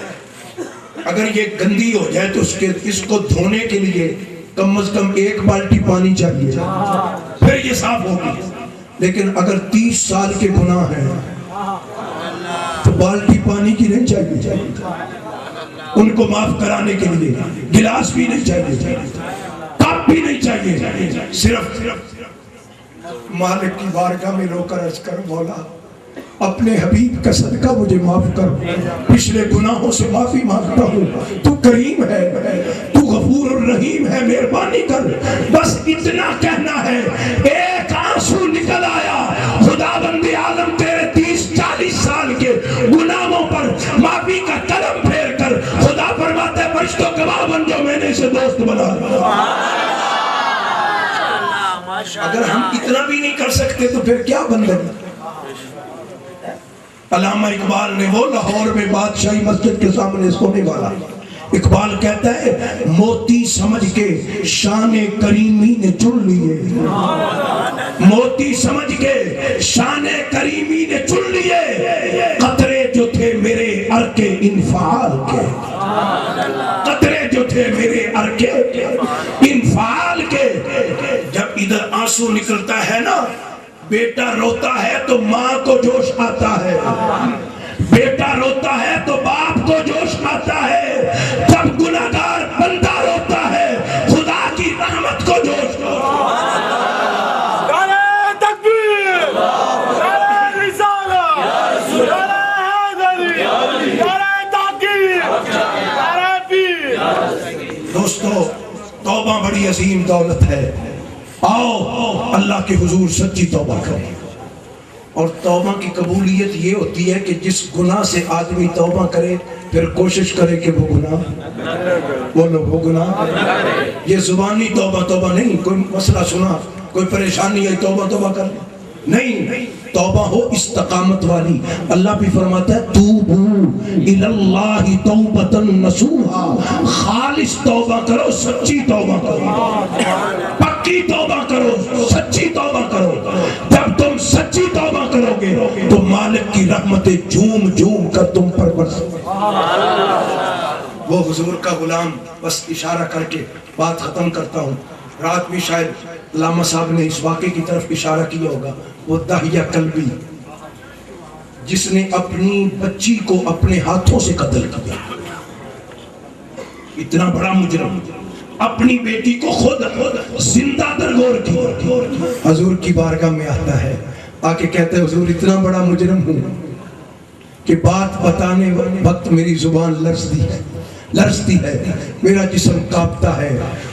اگر یہ گندی ہو جائے تو اس کو دھونے کے لیے کم از کم 1 بالٹی پانی چاہیے، پھر یہ صاف ہوگی۔ لیکن اگر 30 سال کے گناہ ہیں تو بالٹی پانی کی نہیں چاہیے، ان کو معاف کرانے کے لیے گلاس بھی نہیں چاہیے، کپ بھی نہیں چاہیے، صرف مالک کی بارگاہ میں رو کر عرض کر مولا اپنے حبیب کا صدقہ مجھے معاف کر، پچھلے گناہوں سے معافی مانگتا ہوں، تو کریم ہے، تو غفور الرحیم ہے، مہربانی کر۔ بس اتنا کہنا ہے، ایک آنسو نکل آیا، خدا بند عالم تیرے 30-40 سال کے گناہوں پر معافی کا قلم پھیر کر خدا فرماتا ہے فرشتوں گواہ بن جو میں نے اسے دوست بنا لیا۔ اگر ہم اتنا بھی نہیں کر سکتے تو پھر کیا بندے؟ علامہ اقبال نے وہ لاہور میں بادشاہی مسجد کے سامنے سونے والا اقبال کہتا ہے موتی سمجھ کے شان کریمی نے چن لیے، موتی سمجھ کے شان کریمی نے چن لیے، قطرے جو تھے میرے عرق انفعال کے، قطرے جو تھے میرے عرق انفعال کے۔ جب ادھر آنسو نکلتا ہے نا، بیٹا روتا ہے تو ماں کو جوش آتا ہے، بیٹا روتا ہے تو باپ کو جوش آتا ہے، جب گناہگار بندہ روتا ہے خدا کی رحمت کو جوش آتا ہے۔ نعرہ تکبیر، نعرہ رسالہ، نعرہ حیدری، نعرہ تحقیق، نعرہ پیر۔ دوستو توبہ بڑی عظیم دولت ہے، آؤ اللہ کے حضور سچی توبہ کریں۔ اور توبہ کی قبولیت یہ ہوتی ہے کہ جس گناہ سے آدمی توبہ کرے پھر کوشش کرے کہ وہ گناہ یہ زبانی توبہ نہیں، کوئی مسئلہ سنا، کوئی پریشانی ہے توبہ کر نہیں، توبہ ہو استقامت والی۔ اللہ بھی فرماتا ہے توبو الاللہ توبۃ نصوحا، خالص توبہ کرو، سچی توبہ کرو، پکی توبہ کرو، سچی توبہ کرو۔ جب تم سچی توبہ کرو گے تو مالک کی رحمتیں جھوم جھوم کر تم پر برسیں۔ وہ حضور کا غلام، بس اشارہ کر کے بات ختم کرتا ہوں۔ رات میں شاید علامہ صاحب نے اس واقعے کی طرف اشارہ کیا ہوگا، وہ داہیہ کلبی جس نے اپنی بچی کو اپنے ہاتھوں سے قتل کیا، اتنا بڑا مجرم، اپنی بیٹی کو خود زندہ درگور کی، حضور کی بارگاہ میں آتا ہے، آ کے کہتا ہے حضور اتنا بڑا مجرم ہوں کہ بات بتانے وقت میری زبان لرزتی ہے، میرا جسم کانپتا ہے۔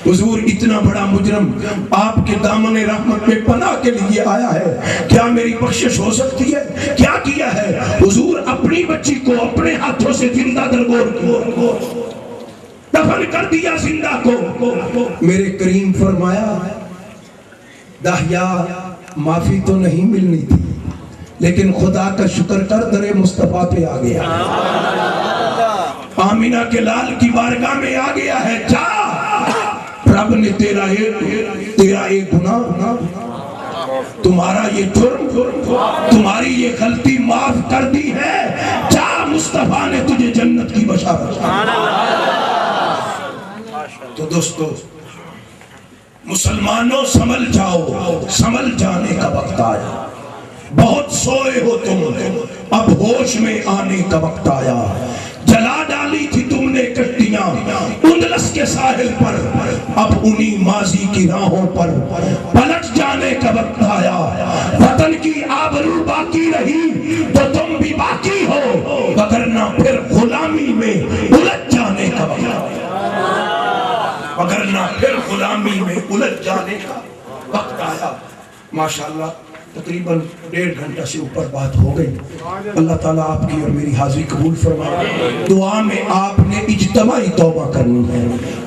حضور اتنا بڑا مجرم آپ کے دامن رحمت میں پناہ کے لیے آیا ہے، کیا میری بخشش ہو سکتی ہے؟ کیا کیا ہے حضور؟ اپنی بچی کو اپنے ہاتھوں سے زندہ درگور کو دفن کر دیا، زندہ کو۔ میرے کریم فرمایا داہیہ معافی تو نہیں ملنی تھی، لیکن خدا کا شکر کر در مصطفیٰ پہ آ گیا، آمینہ کے لال کی بارگاہ میں آ گیا ہے، جا رب نے تیرا ایک گناہ، تمہارا یہ جرم، تمہاری یہ غلطی معاف کر دی ہے، جا مصطفیٰ نے تجھے جنت کی بشارت۔ تو دوستو مسلمانوں سنبھل جاؤ، سنبھل جانے کا وقت آیا، بہت سوئے ہو تم، اب ہوش میں آنے کا وقت آیا۔ جلا ڈالی تھی تم نے کشتیاں اندلس کے ساحل پر، اب انہی ماضی کی راہوں پر پلٹ جانے کا وقت آیا۔ وطن کی آبرو باقی رہی تو تم بھی باقی ہو، وگرنہ پھر غلامی میں الجھ جانے کا وقت آیا، وگرنہ پھر غلامی میں الجھ جانے کا وقت آیا۔ ماشاءاللہ تقریباً 1.5 گھنٹہ سے اوپر بات ہو گئی، اللہ تعالیٰ آپ کی اور میری حاضری قبول فرمائے۔ دعا میں آپ نے اجتماعی توبہ کرنی ہے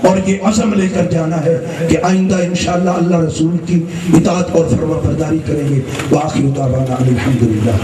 اور یہ عزم لے کر جانا ہے کہ آئندہ انشاءاللہ اللہ رسول کی اطاعت اور فرما برداری کریں گے۔ وآخر دعوانا الحمدللہ۔